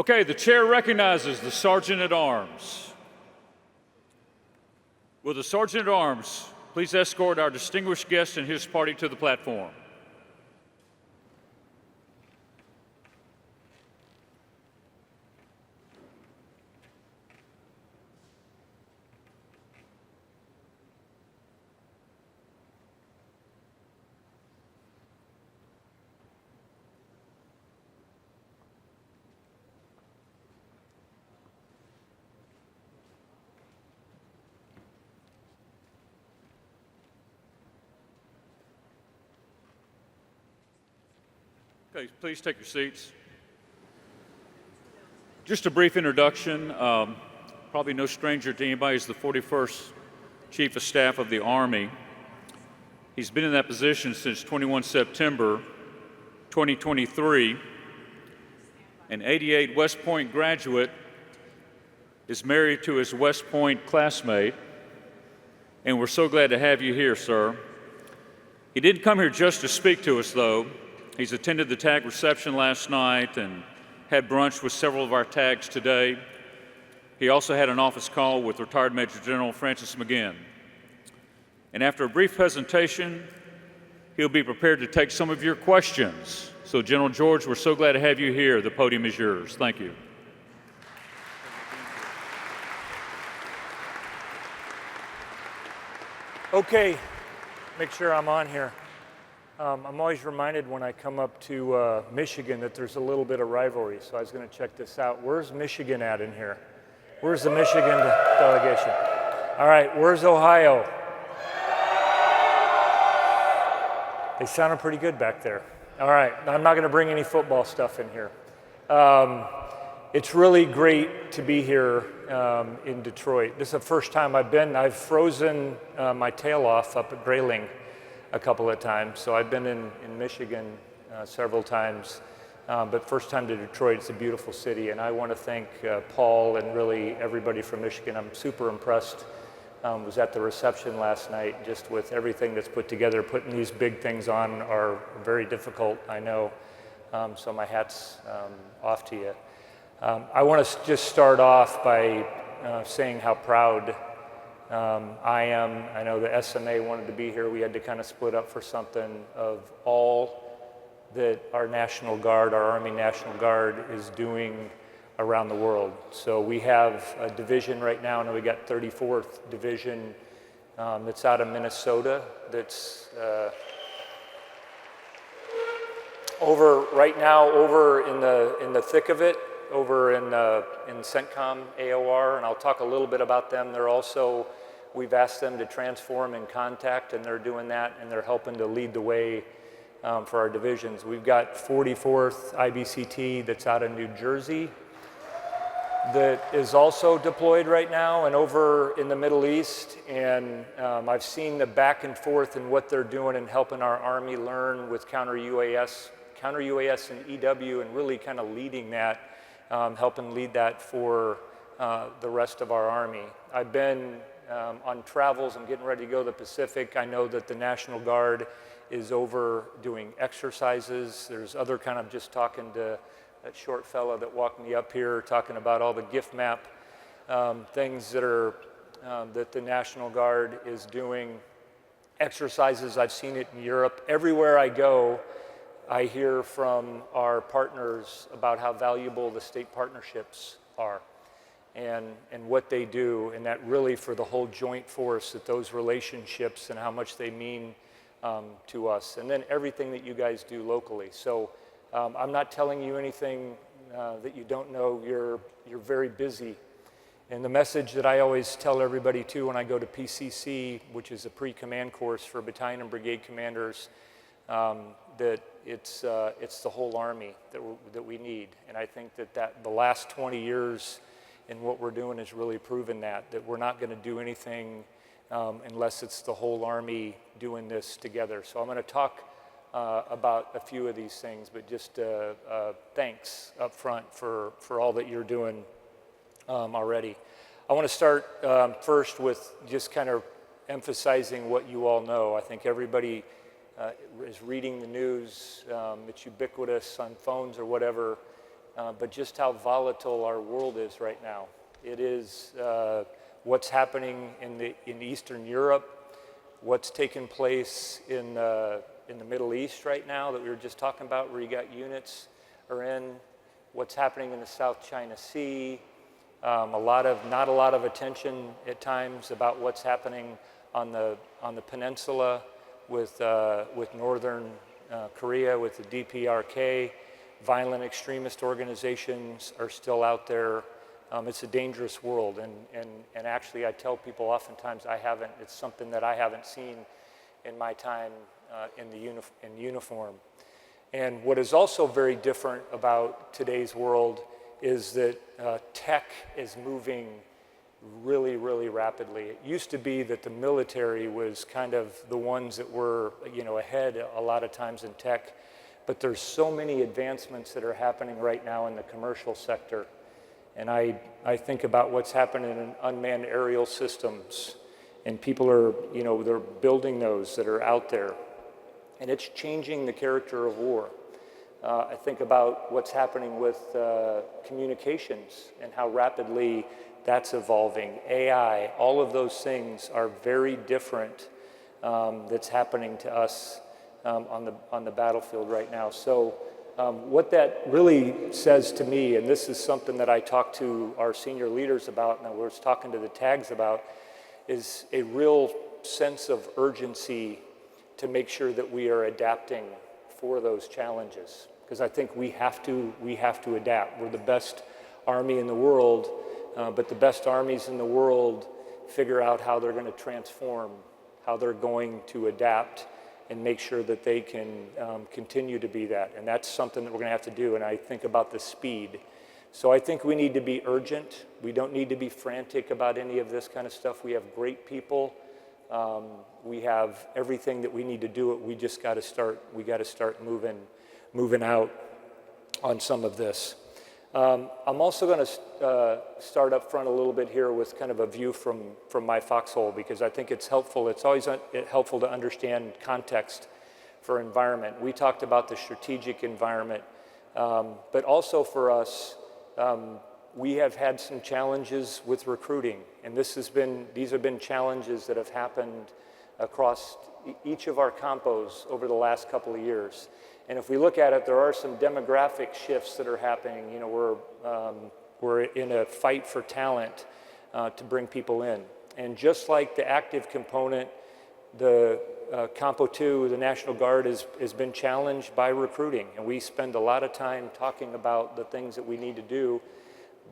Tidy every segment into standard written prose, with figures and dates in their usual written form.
Okay, the chair recognizes the Sergeant at Arms. Will the Sergeant at Arms please escort our distinguished guest and his party to the platform? Okay, please take your seats. Just a brief introduction. Probably no stranger to anybody. He's the 41st Chief of Staff of the Army. He's been in that position since 21 September 2023. An 88 West Point graduate, is married to his West Point classmate, and we're so glad to have you here, sir. He didn't come here just to speak to us, though. He's attended the TAG reception last night and had brunch with several of our TAGs today. He also had an office call with retired Major General Francis McGinn. And after a brief presentation, he'll be prepared to take some of your questions. So, General George, we're so glad to have you here. The podium is yours. Thank you. Okay, make sure I'm on here. I'm always reminded when I come up to Michigan that there's a little bit of rivalry, so I was going to check this out. Where's Michigan at in here? Where's the Michigan delegation? All right, where's Ohio? They sounded pretty good back there. All right, I'm not going to bring any football stuff in here. It's really great to be here in Detroit. This is the first time I've been. I've frozen my tail off up at Grayling a couple of times. So I've been in Michigan several times, but first time to Detroit. It's a beautiful city, and I want to thank Paul and really everybody from Michigan. I'm super impressed. Was at the reception last night just with everything that's put together. Putting these big things on are very difficult, I know, so my hat's off to you. I want to just start off by saying how proud I am. I know the SMA wanted to be here. We had to kind of split up for something of all that our National Guard, our Army National Guard is doing around the world. So we have a division right now, and we got 34th Division that's out of Minnesota that's over right now, over in the thick of it, over in CENTCOM AOR, and I'll talk a little bit about them. They're also, we've asked them to transform in contact, and they're doing that, and they're helping to lead the way for our divisions. We've got 44th IBCT that's out of New Jersey that is also deployed right now and over in the Middle East, and I've seen the back and forth in what they're doing and helping our Army learn with counter-UAS and EW, and really kind of leading that, helping lead that for the rest of our Army. I've been on travels. I'm getting ready to go to the Pacific. I know that the National Guard is over doing exercises. There's other kind of just talking to that short fella that walked me up here, talking about all the gift map things that are that the National Guard is doing. Exercises, I've seen it in Europe. Everywhere I go, I hear from our partners about how valuable the state partnerships are and what they do, and that really for the whole joint force, that those relationships and how much they mean to us, and then everything that you guys do locally. So I'm not telling you anything that you don't know. You're very busy. And the message that I always tell everybody too when I go to PCC, which is a pre-command course for battalion and brigade commanders, that it's the whole Army that we need. And I think that the last 20 years in what we're doing has really proven that we're not going to do anything unless it's the whole Army doing this together. So I'm going to talk about a few of these things, but just thanks up front for all that you're doing already. I want to start first with just kind of emphasizing what you all know. I think everybody is reading the news. It's ubiquitous on phones or whatever. but just how volatile our world is right now. It is what's happening in Eastern Europe, what's taking place in the Middle East right now that we were just talking about, where you got units are in, what's happening in the South China Sea, not a lot of attention at times about what's happening on the peninsula with Northern Korea, with the DPRK. Violent extremist organizations are still out there. It's a dangerous world, and actually I tell people oftentimes it's something that I haven't seen in my time in uniform. And what is also very different about today's world is that tech is moving really, really rapidly. It used to be that the military was kind of the ones that were, ahead a lot of times in tech, but there's so many advancements that are happening right now in the commercial sector. And I think about what's happening in unmanned aerial systems, and people are, they're building those that are out there, and it's changing the character of war. I think about what's happening with communications and how rapidly that's evolving. AI, all of those things are very different that's happening to us on the battlefield right now. So what that really says to me, and this is something that I talk to our senior leaders about, and I was talking to the tags about, is a real sense of urgency to make sure that we are adapting for those challenges. Because I think we have to adapt. We're the best army in the world, but the best armies in the world figure out how they're going to transform, how they're going to adapt, and make sure that they can continue to be that. And that's something that we're going to have to do. And I think about the speed. So I think we need to be urgent. We don't need to be frantic about any of this kind of stuff. We have great people. We have everything that we need to do it. We just got to start. We got to start moving out on some of this. I'm also going to start up front a little bit here with kind of a view from my foxhole, because I think it's helpful. It's always helpful to understand context for environment. We talked about the strategic environment, but also for us, we have had some challenges with recruiting, and these have been challenges that have happened across each of our compos over the last couple of years. And if we look at it, there are some demographic shifts that are happening. We're in a fight for talent to bring people in. And just like the active component, the Compo 2, the National Guard, has been challenged by recruiting. And we spend a lot of time talking about the things that we need to do,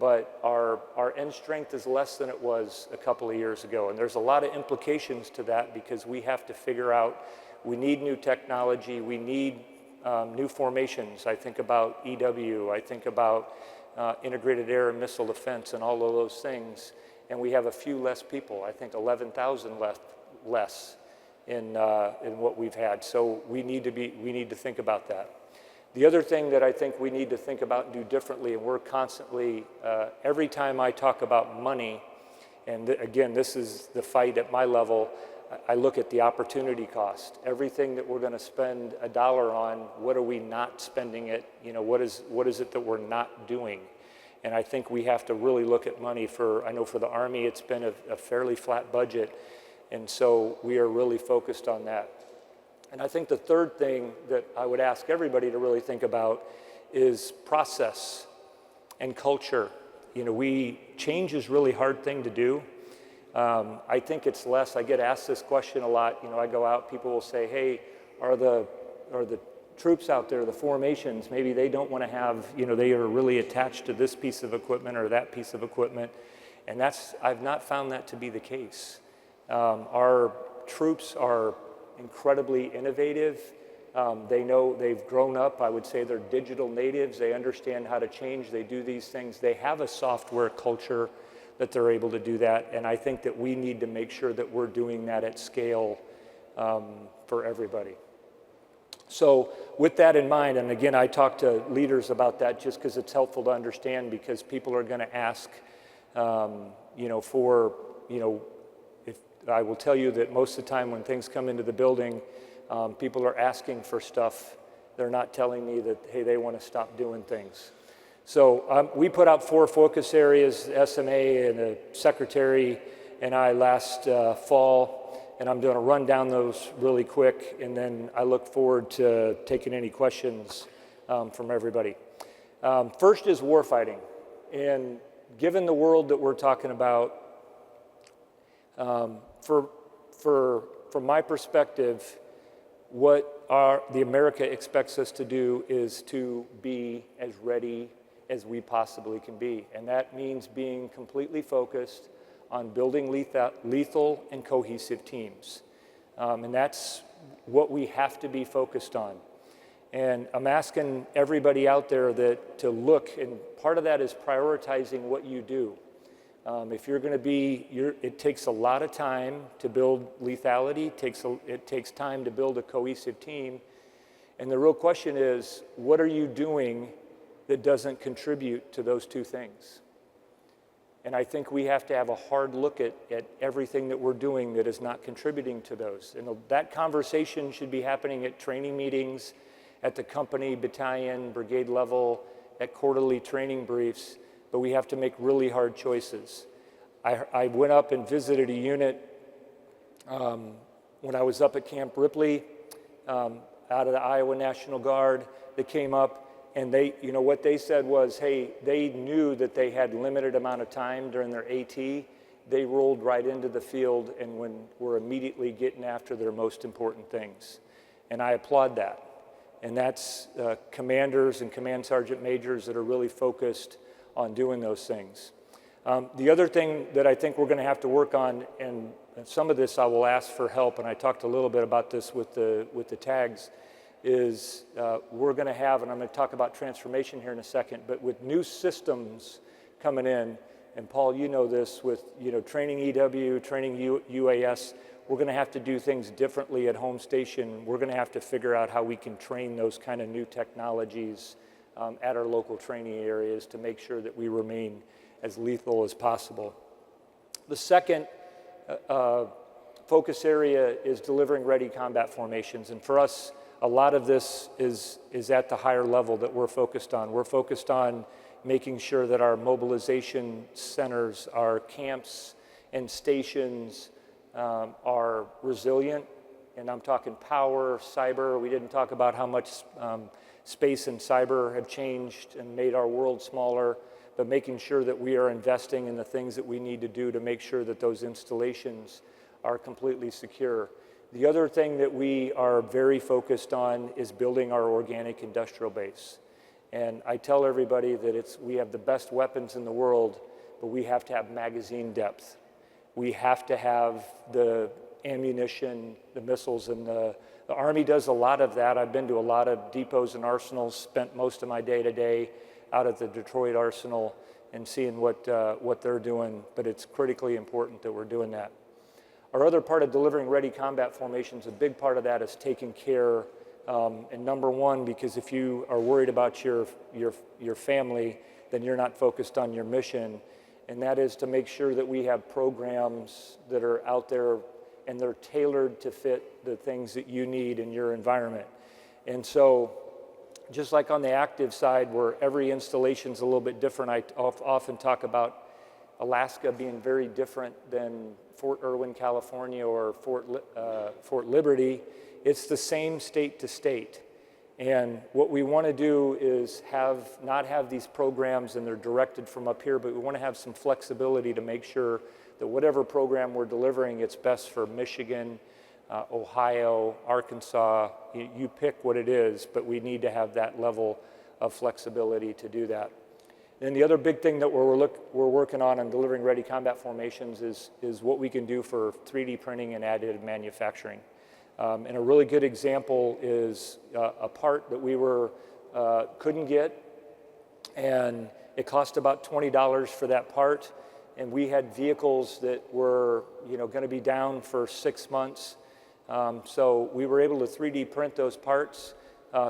but our end strength is less than it was a couple of years ago. And there's a lot of implications to that, because we have to figure out, we need new technology, we need new formations. I think about EW, I think about integrated air and missile defense and all of those things, and we have a few less people. I think 11,000 less in what we've had. So we need to think about that. The other thing that I think we need to think about and do differently, and we're constantly, every time I talk about money, and again, this is the fight at my level, I look at the opportunity cost. Everything that we're going to spend $1 on, what are we not spending it? What is it that we're not doing? And I think we have to really look at money I know for the Army, it's been a fairly flat budget. And so we are really focused on that. And I think the third thing that I would ask everybody to really think about is process and culture. Change is a really hard thing to do. I think it's less. I get asked this question a lot. I go out, people will say, hey, are the troops out there, the formations, maybe they don't want to have, they are really attached to this piece of equipment or that piece of equipment. And I've not found that to be the case. Our troops are incredibly innovative. They've grown up. I would say they're digital natives. They understand how to change. They do these things. They have a software culture that they're able to do that. And I think that we need to make sure that we're doing that at scale for everybody. So with that in mind, and again, I talk to leaders about that just because it's helpful to understand, because people are going to ask, if I will tell you that most of the time when things come into the building, people are asking for stuff. They're not telling me that, hey, they want to stop doing things. So we put out 4 focus areas, SMA and the secretary and I last fall, and I'm going to run down those really quick, and then I look forward to taking any questions from everybody. First is warfighting, and given the world that we're talking about, from my perspective, what the America expects us to do is to be as ready as we possibly can be. And that means being completely focused on building lethal and cohesive teams. And that's what we have to be focused on. And I'm asking everybody out there to look, and part of that is prioritizing what you do. If you're going to be, it takes a lot of time to build lethality, it takes time to build a cohesive team. And the real question is, what are you doing that doesn't contribute to those two things? And I think we have to have a hard look at everything that we're doing that is not contributing to those. And that conversation should be happening at training meetings, at the company, battalion, brigade level, at quarterly training briefs, but we have to make really hard choices. I went up and visited a unit when I was up at Camp Ripley out of the Iowa National Guard. They came up, and what they said was, hey, they knew that they had limited amount of time during their AT. They rolled right into the field and were immediately getting after their most important things. And I applaud that. And that's commanders and command sergeant majors that are really focused on doing those things. The other thing that I think we're going to have to work on, and some of this I will ask for help, and I talked a little bit about this with the tags, is we're going to have, and I'm going to talk about transformation here in a second, but with new systems coming in, and Paul, you know this, with training EW, training UAS, we're going to have to do things differently at home station. We're going to have to figure out how we can train those kind of new technologies at our local training areas to make sure that we remain as lethal as possible. The second focus area is delivering ready combat formations. And for us, a lot of this is at the higher level that we're focused on. We're focused on making sure that our mobilization centers, our camps and stations are resilient. And I'm talking power, cyber. We didn't talk about how much space and cyber have changed and made our world smaller, but making sure that we are investing in the things that we need to do to make sure that those installations are completely secure. The other thing that we are very focused on is building our organic industrial base. And I tell everybody that we have the best weapons in the world, but we have to have magazine depth. We have to have the ammunition, the missiles, and the Army does a lot of that. I've been to a lot of depots and arsenals, spent most of my day-to-day out at the Detroit Arsenal and seeing what they're doing, but it's critically important that we're doing that. Our other part of delivering ready combat formations, a big part of that is taking care, and number one, because if you are worried about your family, then you're not focused on your mission, and that is to make sure that we have programs that are out there and they're tailored to fit the things that you need in your environment. And so, just like on the active side, where every installation's a little bit different, I often talk about Alaska being very different than Fort Irwin, California, or Fort Liberty. It's the same state to state. And what we want to do is not have these programs and they're directed from up here, but we want to have some flexibility to make sure that whatever program we're delivering, it's best for Michigan, Ohio, Arkansas. You pick what it is, but we need to have that level of flexibility to do that. And the other big thing that we're working on delivering ready combat formations is what we can do for 3D printing and additive manufacturing. And a really good example is a part that we couldn't get, and it cost about $20 for that part. And we had vehicles that were going to be down for 6 months. So we were able to 3D print those parts,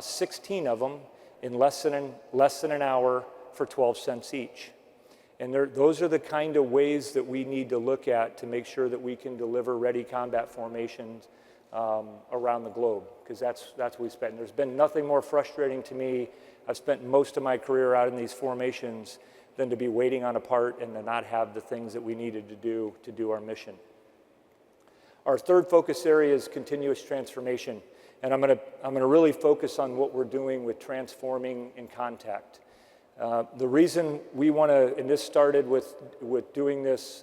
16 of them, in less than an hour for 12 cents each. And those are the kind of ways that we need to look at to make sure that we can deliver ready combat formations around the globe, because that's what we spent. And there's been nothing more frustrating to me. I've spent most of my career out in these formations than to be waiting on a part and to not have the things that we needed to do our mission. Our third focus area is continuous transformation, and I'm gonna really focus on what we're doing with transforming in contact. The reason we want to, and this started with doing this,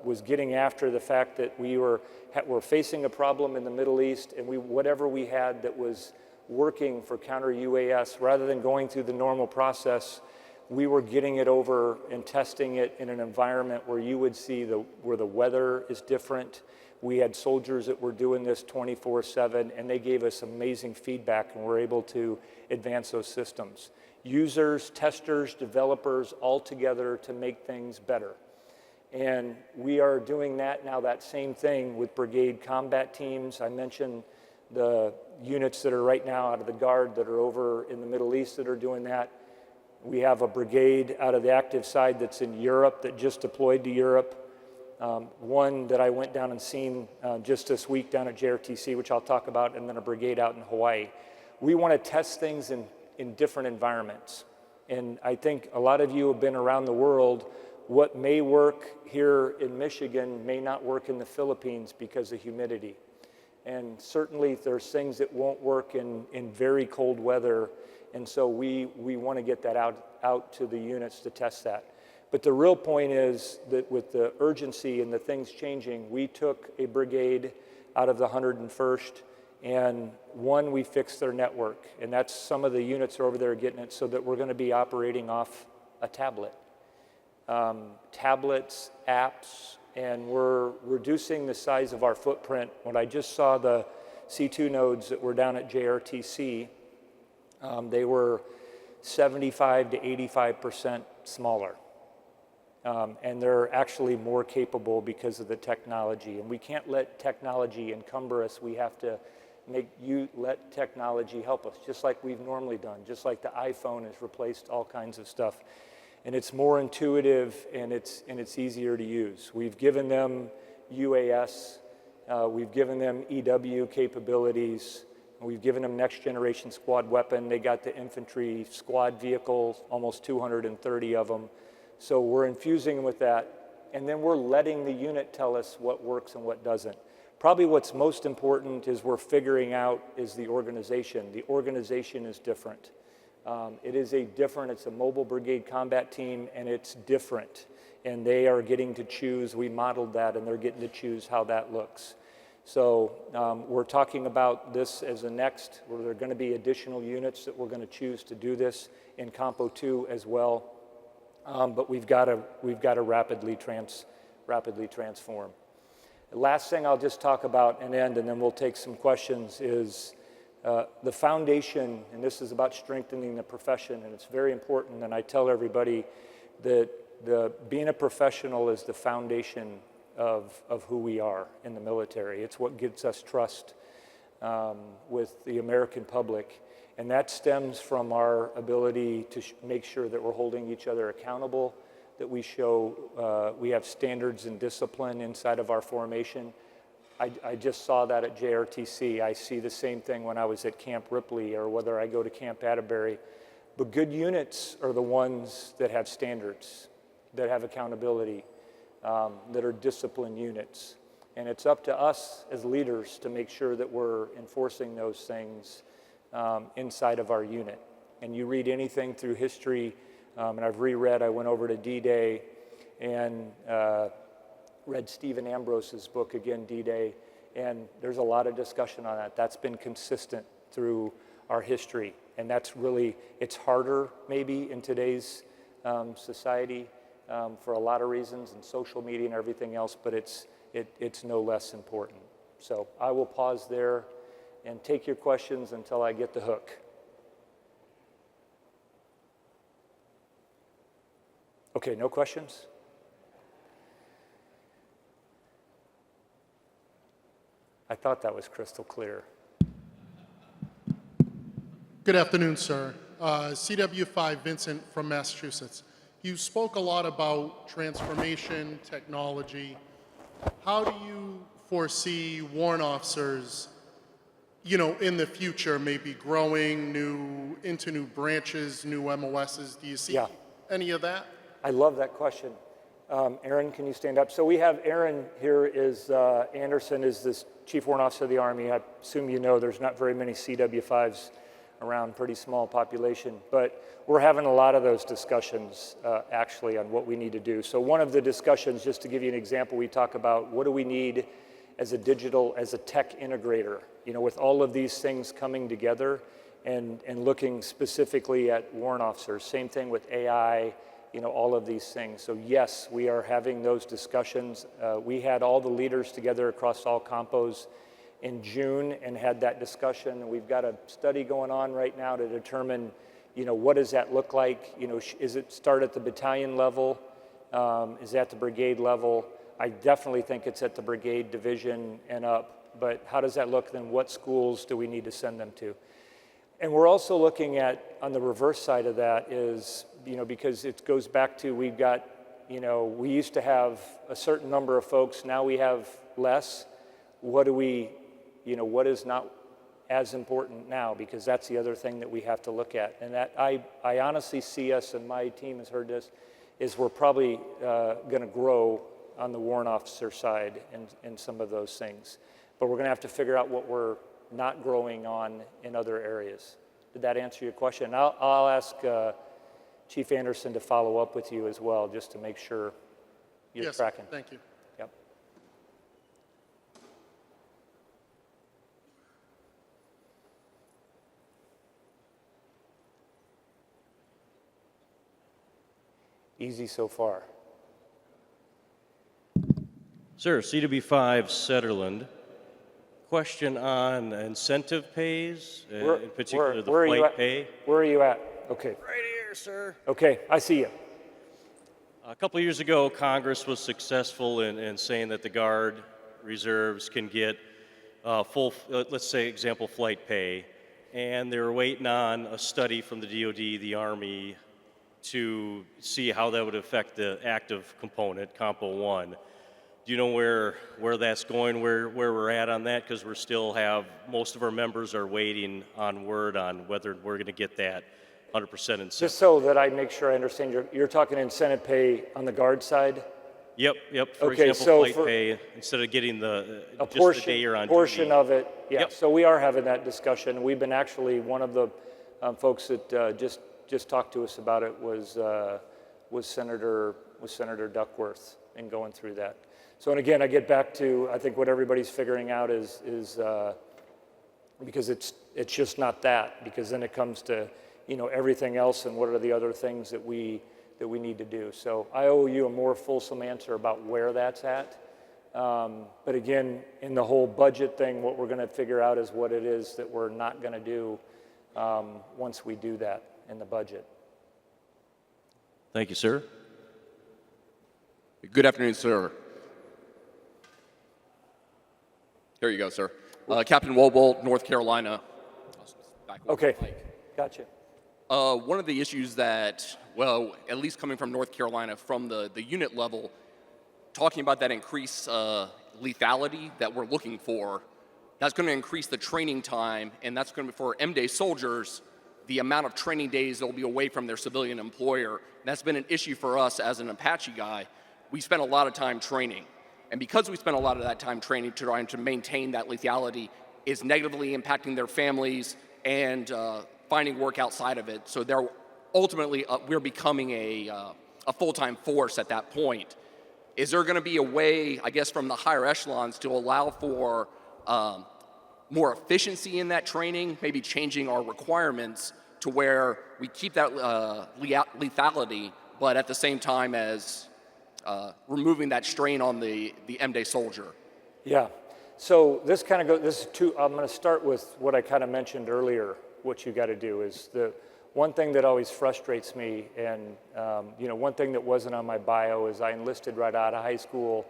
was getting after the fact that we're facing a problem in the Middle East, and whatever we had that was working for counter UAS, rather than going through the normal process, we were getting it over and testing it in an environment where you would see where the weather is different. We had soldiers that were doing this 24/7, and they gave us amazing feedback, and we're able to advance those systems. Users, testers, developers, all together to make things better. And we are doing that now, that same thing with brigade combat teams. I mentioned the units that are right now out of the Guard that are over in the Middle East that are doing that. We have a brigade out of the active side that's in Europe that just deployed to Europe. One that I went down and seen just this week down at JRTC, which I'll talk about, and then a brigade out in Hawaii. We want to test things in different environments. And I think a lot of you have been around the world. What may work here in Michigan may not work in the Philippines because of humidity. And certainly there's things that won't work in very cold weather. And so we want to get that out to the units to test that. But the real point is that with the urgency and the things changing, we took a brigade out of the 101st, and we fixed their network. And that's some of the units are over there getting it, so that we're going to be operating off a tablet. Tablets, apps, and we're reducing the size of our footprint. When I just saw the C2 nodes that were down at JRTC, they were 75 to 85% smaller. And they're actually more capable because of the technology. And we can't let technology encumber us. We have to let technology help us, just like we've normally done, just like the iPhone has replaced all kinds of stuff. And it's more intuitive, and it's easier to use. We've given them UAS, we've given them EW capabilities, and we've given them next generation squad weapon. They got the infantry squad vehicles, almost 230 of them. So we're infusing with that, and then we're letting the unit tell us what works and what doesn't. Probably what's most important is we're figuring out is the organization. The organization is different. It's a mobile brigade combat team, and it's different. And they are getting to choose, we modeled that, and they're getting to choose how that looks. So we're talking about this as a next, where there are going to be additional units that we're going to choose to do this in Compo 2 as well. But we've got to rapidly transform. The last thing I'll just talk about and end, and then we'll take some questions, is the foundation, and this is about strengthening the profession, and it's very important, and I tell everybody that being a professional is the foundation of who we are in the military. It's what gives us trust with the American public. And that stems from our ability to make sure that we're holding each other accountable, that we show we have standards and discipline inside of our formation. I just saw that at JRTC. I see the same thing when I was at Camp Ripley or whether I go to Camp Atterbury. But good units are the ones that have standards, that have accountability, that are disciplined units. And it's up to us as leaders to make sure that we're enforcing those things inside of our unit. And you read anything through history, and I've reread, I went over to D-Day and read Stephen Ambrose's book again, D-Day, and there's a lot of discussion on that. That's been consistent through our history, and that's really, it's harder maybe in today's society for a lot of reasons, and social media and everything else, but it's no less important. So I will pause there and take your questions until I get the hook. Okay, no questions? I thought that was crystal clear. Good afternoon, sir. CW5 Vincent from Massachusetts. You spoke a lot about transformation, technology. How do you foresee warrant officers in the future, maybe growing into new branches, new MOSs? Do you see Yeah. any of that? I love that question. Aaron, can you stand up? So we have Aaron here is, Anderson is this Chief Warrant Officer of the Army. I assume you know there's not very many CW5s around, pretty small population, but we're having a lot of those discussions actually on what we need to do. So one of the discussions, just to give you an example, we talk about what do we need as a tech integrator, with all of these things coming together and looking specifically at warrant officers. Same thing with AI, all of these things. So yes, we are having those discussions. We had all the leaders together across all compos in June and had that discussion. We've got a study going on right now to determine, what does that look like? Is it start at the battalion level? Is it at the brigade level? I definitely think it's at the brigade, division, and up. But how does that look? Then what schools do we need to send them to? And we're also looking at, on the reverse side of that is, because it goes back to we've got, we used to have a certain number of folks, now we have less. What is not as important now? Because that's the other thing that we have to look at. And that I honestly see us, and my team has heard this, is we're probably going to grow on the warrant officer side and some of those things. But we're going to have to figure out what we're not growing on in other areas. Did that answer your question? I'll ask Chief Anderson to follow up with you as well, just to make sure you're Yes, tracking. thank you. Yep. Easy so far. Sir, CW5 Sutherland. Question on incentive pays, in particular the flight pay. Where are you at? Okay. Right here, sir. Okay, I see you. A couple of years ago, Congress was successful in saying that the Guard reserves can get full, let's say, example, flight pay. And they were waiting on a study from the DoD, the Army, to see how that would affect the active component, Compo 1. Do you know where that's going, where we're at on that? Because we still have, most of our members are waiting on word on whether we're going to get that 100% incentive. Just so that I make sure I understand, you're talking incentive pay on the Guard side? Yep. For Okay, example, so flight pay, instead of getting A just portion, the day you're on portion duty. of it, yeah. Yep. So we are having that discussion. We've been actually, one of the folks that just talked to us about it was Senator Duckworth and going through that. So, and again, I get back to, I think what everybody's figuring out is because it's just not that, because then it comes to, everything else and what are the other things that we need to do. So I owe you a more fulsome answer about where that's at. But again, in the whole budget thing, what we're going to figure out is what it is that we're not going to do once we do that in the budget. Thank you, sir. Good afternoon, sir. Here you go, sir. Captain Wobold, North Carolina. Okay, gotcha. One of the issues that, well, at least coming from North Carolina, from the unit level, talking about that increased lethality that we're looking for, that's going to increase the training time, and that's going to be for M-Day soldiers, the amount of training days they'll be away from their civilian employer. And that's been an issue for us as an Apache guy. We spent a lot of time training. And because we spent a lot of that time training trying to maintain that lethality, is negatively impacting their families and finding work outside of it. So they're ultimately, we're becoming a full-time force at that point. Is there going to be a way, I guess, from the higher echelons to allow for more efficiency in that training, maybe changing our requirements to where we keep that lethality, but at the same time as removing that strain on the M-Day soldier? Yeah. So this kind of goes, I'm going to start with what I kind of mentioned earlier. What you got to do is the one thing that always frustrates me, and one thing that wasn't on my bio is I enlisted right out of high school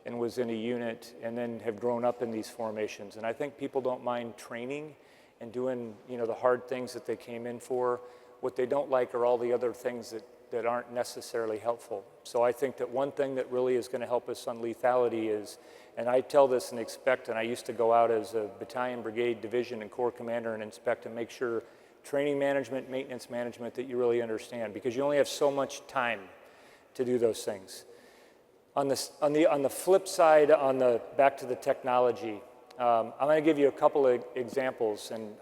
and was in a unit and then have grown up in these formations. And I think people don't mind training and doing, the hard things that they came in for. What they don't like are all the other things that aren't necessarily helpful. So I think that one thing that really is going to help us on lethality is, and I tell this and expect, and I used to go out as a battalion, brigade, division, and corps commander and inspect and make sure training management, maintenance management, that you really understand, because you only have so much time to do those things. On the flip side, back to the technology, I'm going to give you a couple of examples, and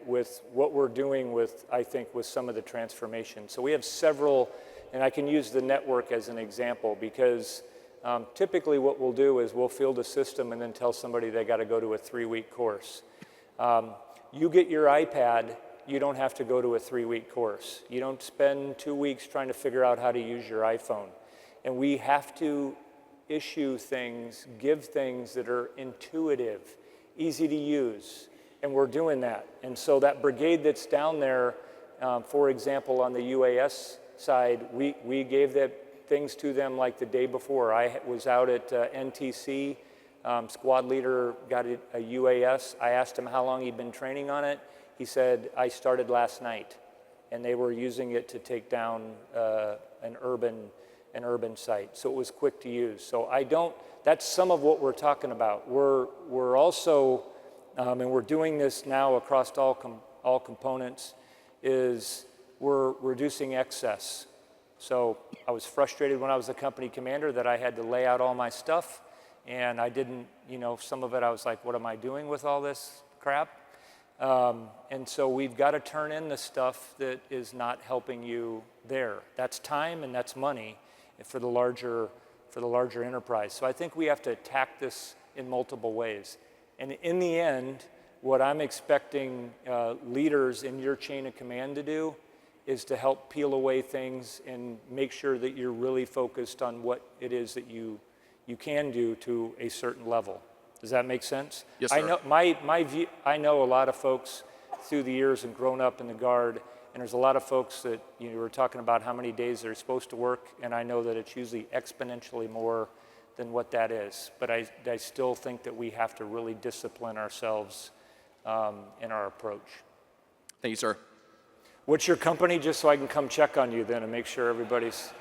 with what we're doing with, I think, with some of the transformation. So we have several, and I can use the network as an example, because typically what we'll do is we'll field a system and then tell somebody they got to go to a 3-week course. You get your iPad, you don't have to go to a 3-week course. You don't spend 2 weeks trying to figure out how to use your iPhone. And we have to issue things, give things that are intuitive, easy to use, and we're doing that. And so that brigade that's down there, for example, on the UAS side, we gave that things to them like the day before. I was out at NTC, squad leader got a UAS. I asked him how long he'd been training on it. He said, I started last night, and they were using it to take down an urban site. So it was quick to use. So that's some of what we're talking about. We're also, and we're doing this now across all components, is we're reducing excess. So I was frustrated when I was a company commander that I had to lay out all my stuff, and I didn't, some of it I was like, what am I doing with all this crap? And so we've got to turn in the stuff that is not helping you there. That's time and that's money for the larger enterprise. So I think we have to attack this in multiple ways. And in the end, what I'm expecting leaders in your chain of command to do is to help peel away things and make sure that you're really focused on what it is that you can do to a certain level. Does that make sense? Yes, sir. I know my view. I know a lot of folks through the years and grown up in the Guard, and there's a lot of folks that were talking about how many days they're supposed to work, and I know that it's usually exponentially more than what that is. But I still think that we have to really discipline ourselves in our approach. Thank you, sir. What's your company, just so I can come check on you then and make sure everybody's...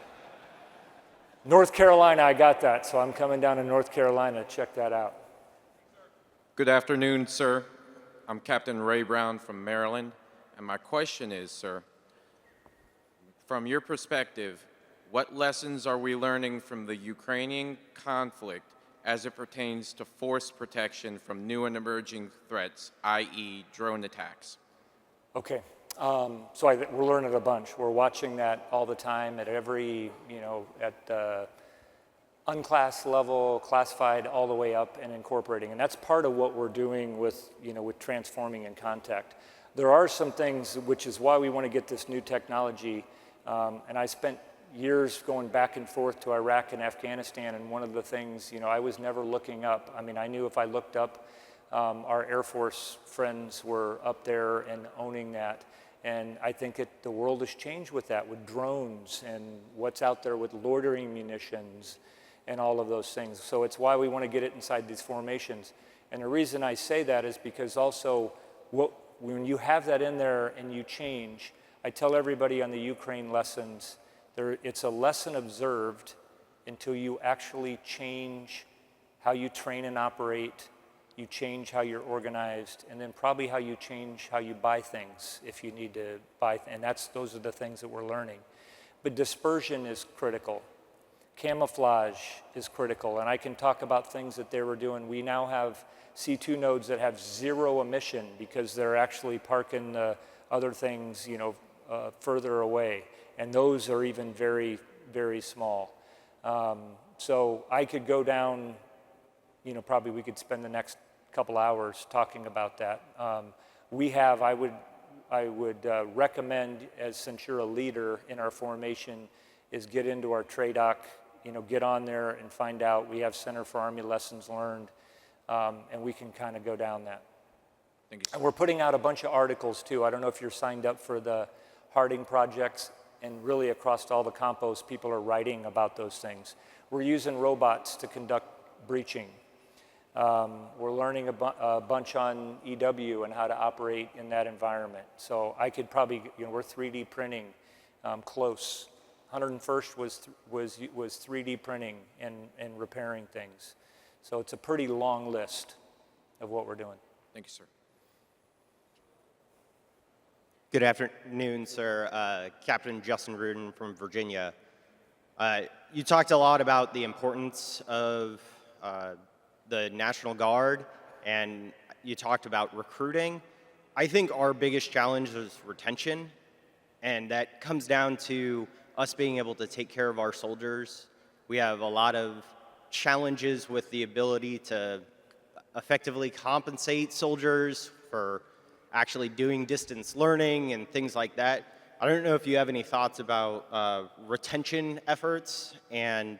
North Carolina, I got that, so I'm coming down to North Carolina to check that out. Good afternoon, sir. I'm Captain Ray Brown from Maryland, and my question is, sir, from your perspective, what lessons are we learning from the Ukrainian conflict as it pertains to force protection from new and emerging threats, i.e. drone attacks? Okay, so we're learning a bunch. We're watching that all the time at every, at unclassed level, classified, all the way up and incorporating. And that's part of what we're doing with, with transforming in contact. There are some things, which is why we want to get this new technology. And I spent years going back and forth to Iraq and Afghanistan, and one of the things, I was never looking up. I mean, I knew if I looked up, our Air Force friends were up there and owning that. And I think the world has changed with that, with drones and what's out there with loitering munitions and all of those things. So it's why we want to get it inside these formations. And the reason I say that is because also when you have that in there and you change, I tell everybody on the Ukraine lessons, it's a lesson observed until you actually change how you train and operate, you change how you're organized, and then probably how you change how you buy things if you need to buy, and those are the things that we're learning. But dispersion is critical. Camouflage is critical, and I can talk about things that they were doing. We now have C2 nodes that have zero emission because they're actually parking the other things, further away, and those are even very, very small. So I could go down, probably we could spend the next couple hours talking about that. I would recommend, since you're a leader in our formation, is get into our TRADOC, get on there and find out. We have Center for Army Lessons Learned, and we can kind of go down that. Thank you, sir. And we're putting out a bunch of articles too. I don't know if you're signed up for the Harding projects, and really across all the compos, people are writing about those things. We're using robots to conduct breaching. We're learning a bunch on EW and how to operate in that environment. So I could probably, we're 3D printing close 101st was 3D printing and repairing things. So it's a pretty long list of what we're doing. Thank you, sir. Good afternoon, sir. Captain Justin Rudin from Virginia. You talked a lot about the importance of the National Guard, and you talked about recruiting. I think our biggest challenge is retention, and that comes down to us being able to take care of our soldiers. We have a lot of challenges with the ability to effectively compensate soldiers for actually doing distance learning and things like that. I don't know if you have any thoughts about retention efforts and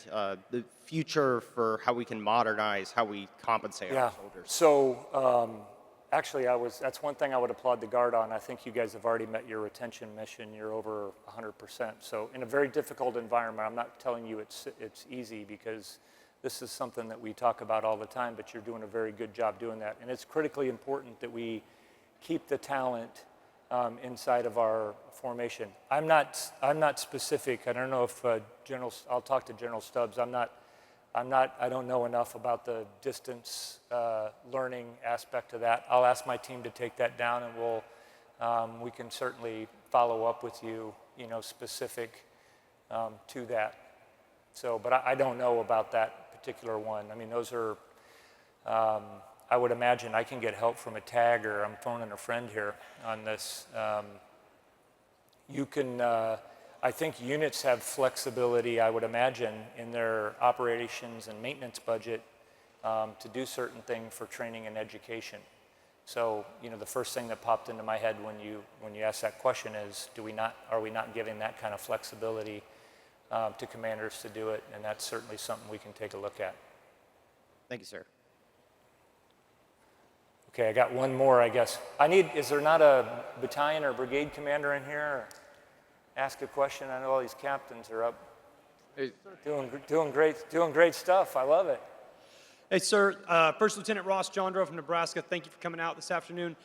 the future for how we can modernize how we compensate our soldiers. So actually, that's one thing I would applaud the Guard on. I think you guys have already met your retention mission. You're over 100%. So in a very difficult environment, I'm not telling you it's easy, because this is something that we talk about all the time, but you're doing a very good job doing that. And it's critically important that we keep the talent inside of our formation. I'm not specific. I don't know if I'll talk to General Stubbs. I don't know enough about the distance learning aspect of that. I'll ask my team to take that down, and we can certainly follow up with you, specific to that. So, but I don't know about that particular one. I mean, those are, I would imagine I can get help from a tag, or I'm phoning a friend here on this. You can, I think units have flexibility, I would imagine, in their operations and maintenance budget to do certain things for training and education. So, the first thing that popped into my head when you asked that question is, are we not giving that kind of flexibility to commanders to do it? And that's certainly something we can take a look at. Thank you, sir. Okay, I got one more, I guess. Is there not a battalion or brigade commander in here? Ask a question. I know all these captains are up. Hey. Doing great stuff. I love it. Hey, sir. First Lieutenant Ross Jondro from Nebraska. Thank you for coming out this afternoon.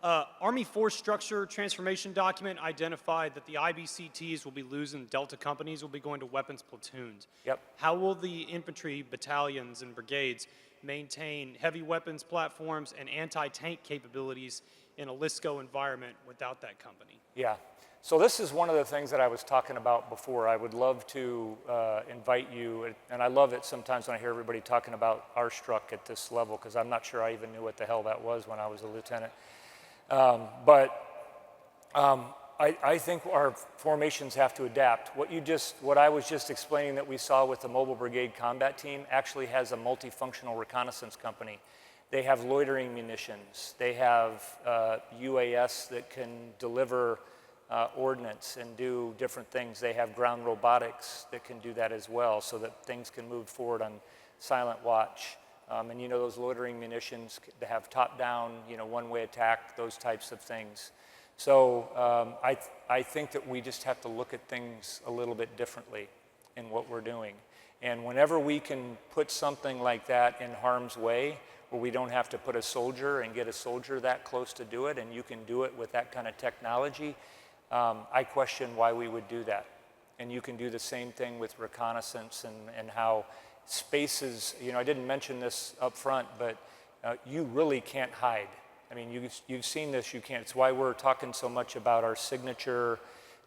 Army Force Structure Transformation document identified that the IBCTs will be losing Delta companies, will be going to weapons platoons. Yep. How will the infantry battalions and brigades maintain heavy weapons platforms and anti-tank capabilities in a LISCO environment without that company? Yeah. So this is one of the things that I was talking about before. I would love to invite you, and I love it sometimes when I hear everybody talking about RStruck at this level, because I'm not sure I even knew what the hell that was when I was a lieutenant. I think our formations have to adapt. What I was just explaining that we saw with the Mobile Brigade Combat Team actually has a multifunctional reconnaissance company. They have loitering munitions. They have UAS that can deliver ordnance and do different things. They have ground robotics that can do that as well, so that things can move forward on silent watch. And those loitering munitions, they have top-down, one-way attack, those types of things. So I think that we just have to look at things a little bit differently in what we're doing. And whenever we can put something like that in harm's way, where we don't have to put a soldier and get a soldier that close to do it, and you can do it with that kind of technology, I question why we would do that. And you can do the same thing with reconnaissance and how spaces, I didn't mention this up front, but you really can't hide. I mean, you've seen this, you can't. It's why we're talking so much about our signature,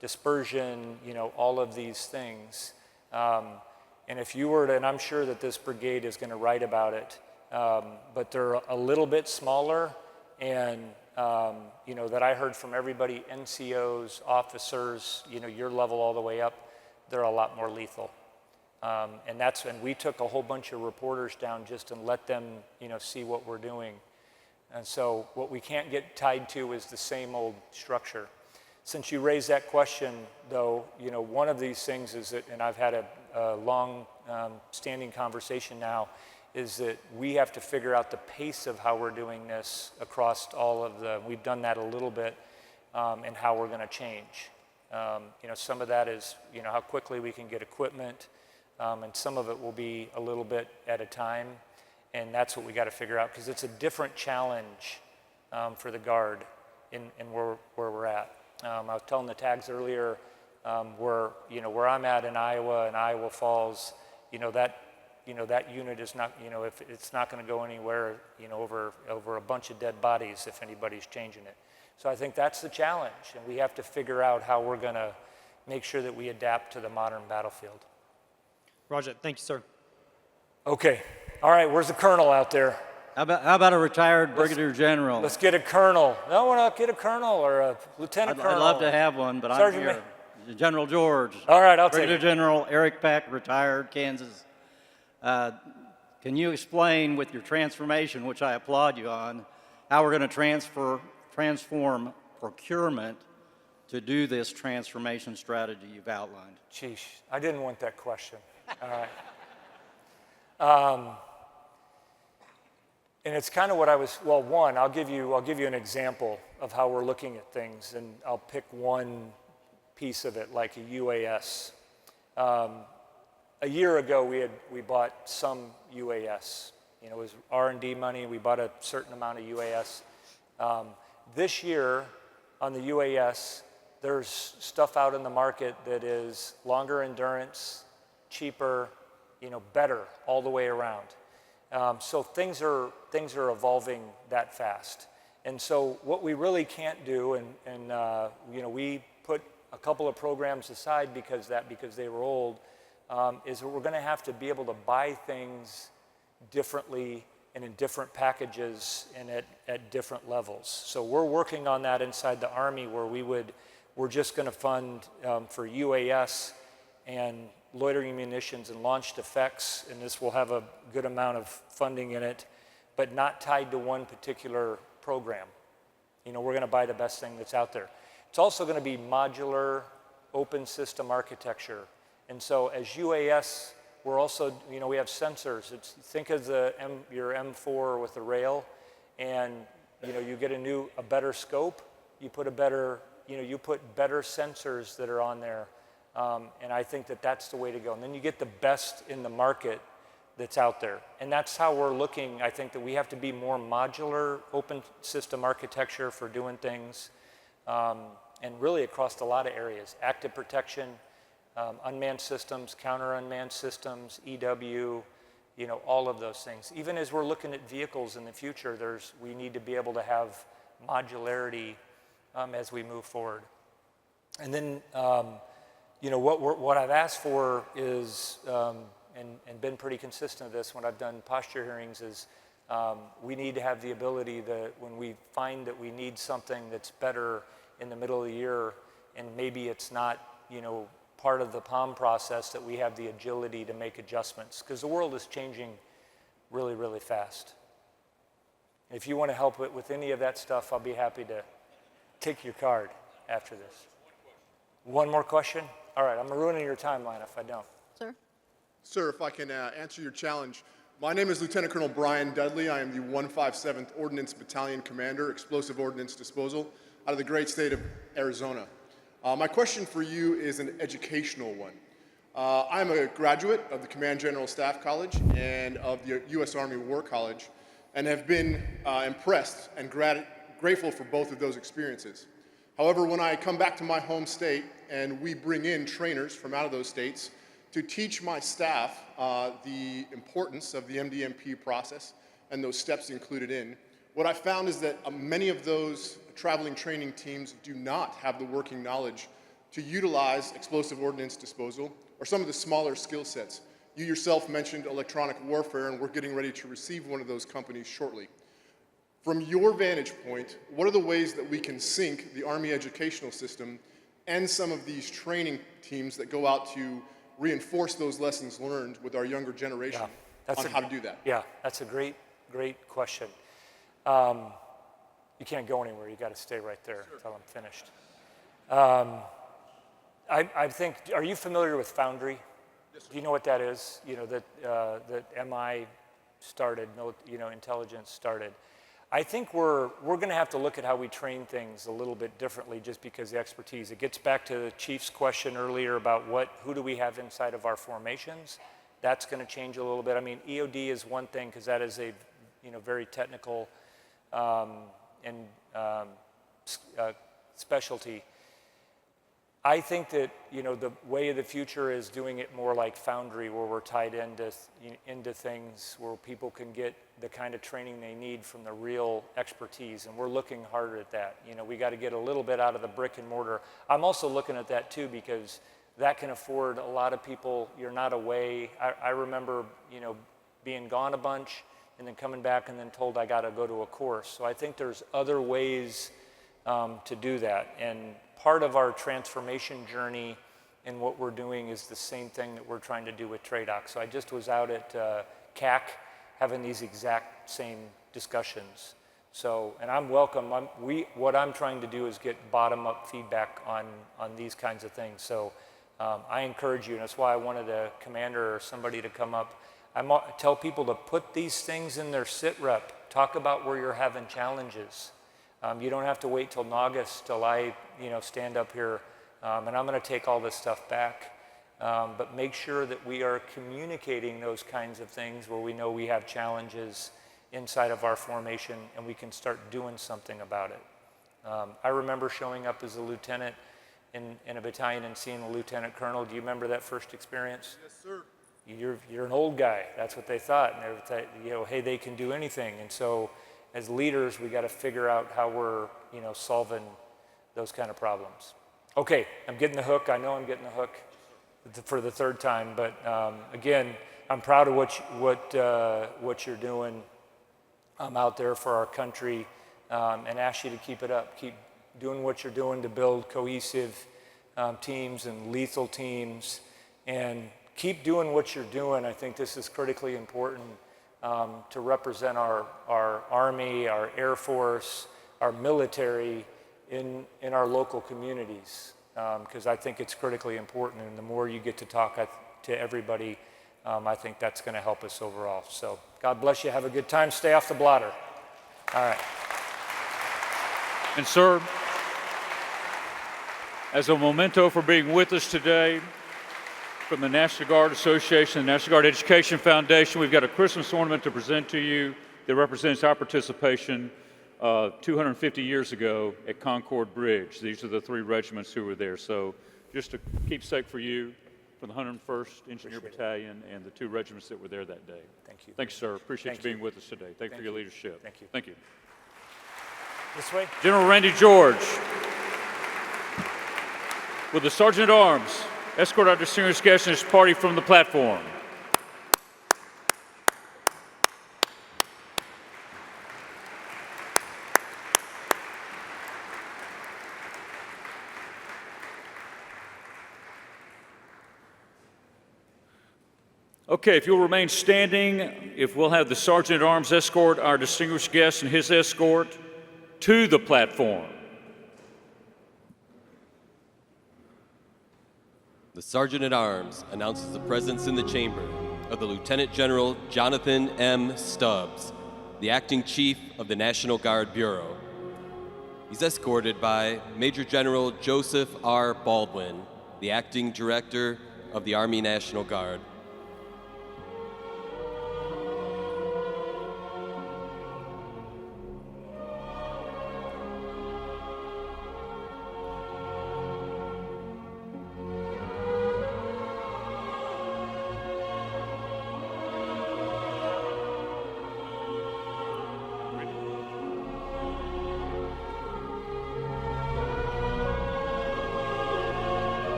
dispersion, all of these things. And if you were to, and I'm sure that this brigade is going to write about it, but they're a little bit smaller, and that I heard from everybody, NCOs, officers, your level all the way up, they're a lot more lethal. And we took a whole bunch of reporters down just and let them, see what we're doing. And so what we can't get tied to is the same old structure. Since you raised that question, though, one of these things is that, and I've had a long standing conversation now, is that we have to figure out the pace of how we're doing this across all of we've done that a little bit, and how we're going to change. Some of that is, how quickly we can get equipment, and some of it will be a little bit at a time, and that's what we got to figure out, because it's a different challenge for the Guard in where we're at. I was telling the tags earlier, where I'm at in Iowa and Iowa Falls, that unit is not, if it's not going to go anywhere, over a bunch of dead bodies if anybody's changing it. So I think that's the challenge, and we have to figure out how we're going to make sure that we adapt to the modern battlefield. Roger. Thank you, sir. Okay. All right. Where's the colonel out there? How about a retired brigadier general? Let's get a colonel. No, we're not get a colonel or a lieutenant colonel. I'd love to have one, but Sergeant I'm here. General George. All right, I'll take Brigadier it. General Eric Peck, retired, Kansas. Can you explain with your transformation, which I applaud you on, how we're going to transform procurement to do this transformation strategy you've outlined? Sheesh, I didn't want that question. All right. And it's kind of what I was, well, one, I'll give you an example of how we're looking at things, and I'll pick one piece of it, like a UAS. A year ago, we bought some UAS. It was R&D money. We bought a certain amount of UAS. This year, on the UAS, there's stuff out in the market that is longer endurance, cheaper, better all the way around. So things are evolving that fast. And so what we really can't do, and we put a couple of programs aside because they were old, is that we're going to have to be able to buy things differently and in different packages and at different levels. So we're working on that inside the Army, where we're just going to fund for UAS and loitering munitions and launched effects, and this will have a good amount of funding in it, but not tied to one particular program. We're going to buy the best thing that's out there. It's also going to be modular, open system architecture. And so as UAS, we're also, we have sensors. Think of your M4 with the rail, and you get a better scope. You put better sensors that are on there. And I think that's the way to go. And then you get the best in the market that's out there. And that's how we're looking. I think that we have to be more modular, open system architecture for doing things, and really across a lot of areas. Active protection, unmanned systems, counter-unmanned systems, EW, all of those things. Even as we're looking at vehicles in the future, we need to be able to have modularity as we move forward. And then, what I've asked for is, and been pretty consistent with this when I've done posture hearings, is we need to have the ability that when we find that we need something that's better in the middle of the year, and maybe it's not, part of the POM process, that we have the agility to make adjustments, because the world is changing really, really fast. If you want to help with any of that stuff, I'll be happy to take your card after this. One more question? All right, I'm ruining your timeline if I don't. Sir? Sir, if I can answer your challenge. My name is Lieutenant Colonel Brian Dudley. I am the 157th Ordnance Battalion Commander, Explosive Ordnance Disposal, out of the great state of Arizona. My question for you is an educational one. I'm a graduate of the Command General Staff College and of the U.S. Army War College, and have been impressed and grateful for both of those experiences. However, when I come back to my home state and we bring in trainers from out of those states to teach my staff the importance of the MDMP process and those steps included in, what I found is that many of those traveling training teams do not have the working knowledge to utilize explosive ordnance disposal or some of the smaller skill sets. You yourself mentioned electronic warfare, and we're getting ready to receive one of those companies shortly. From your vantage point, what are the ways that we can sync the Army educational system and some of these training teams that go out to reinforce those lessons learned with our younger generation on how to do that? Yeah, that's a great question. You can't go anywhere. You got to stay right there until I'm finished. I think, are you familiar with Foundry? Yes, do you know what that is? That MI started, intelligence started. I think we're going to have to look at how we train things a little bit differently, just because the expertise. It gets back to the Chief's question earlier about who do we have inside of our formations. That's going to change a little bit. I mean, EOD is one thing, because that is a very technical specialty. I think that, you know, the way of the future is doing it more like Foundry, where we're tied into things where people can get the kind of training they need from the real expertise, and we're looking harder at that. You know, we got to get a little bit out of the brick and mortar. I'm also looking at that too, because that can afford a lot of people. You're not away. I remember, you know, being gone a bunch and then coming back and then told I got to go to a course. So I think there's other ways to do that. And part of our transformation journey and what we're doing is the same thing that we're trying to do with TRADOC. So I just was out at CAC having these exact same discussions. So, and I'm welcome. What I'm trying to do is get bottom-up feedback on these kinds of things. So I encourage you, and that's why I wanted a commander or somebody to come up. Tell people to put these things in their sit rep. Talk about where you're having challenges. You don't have to wait till August till I, you know, stand up here, and I'm going to take all this stuff back. But make sure that we are communicating those kinds of things where we know we have challenges inside of our formation, and we can start doing something about it. I remember showing up as a lieutenant in a battalion and seeing a lieutenant colonel. Do you remember that first experience? Yes, sir. You're an old guy. That's what they thought. And they thought, you know, hey, they can do anything. And so as leaders, we got to figure out how we're, you know, solving those kind of problems. Okay, I'm getting the hook. I know I'm getting the hook for the third time. But again, I'm proud of what you're doing out there for our country, and ask you to keep it up. Keep doing what you're doing to build cohesive teams and lethal teams, and keep doing what you're doing. I think this is critically important to represent our Army, our Air Force, our military in our local communities, because I think it's critically important, and the more you get to talk to everybody, I think that's going to help us overall. So God bless you. Have a good time. Stay off the blotter. All right. And sir, as a memento for being with us today, from the National Guard Association and National Guard Education Foundation, we've got a Christmas ornament to present to you that represents our participation 250 years ago at Concord Bridge. These are the 3 regiments who were there. So just a keepsake for you from the 101st Engineer Battalion and the 2 regiments that were there that day. Thank you. Thank you, sir. Appreciate you being with us today. Thank you for your leadership. Thank you. Thank you. This way. General Randy George, with the Sergeant at Arms, escort our distinguished guest and his party from the platform. Okay, if you'll remain standing, if we'll have the Sergeant at Arms escort our distinguished guest and his escort to the platform. The Sergeant at Arms announces the presence in the chamber of the Lieutenant General Jonathan M. Stubbs, the Acting Chief of the National Guard Bureau. He's escorted by Major General Joseph R. Baldwin, the Acting Director of the Army National Guard.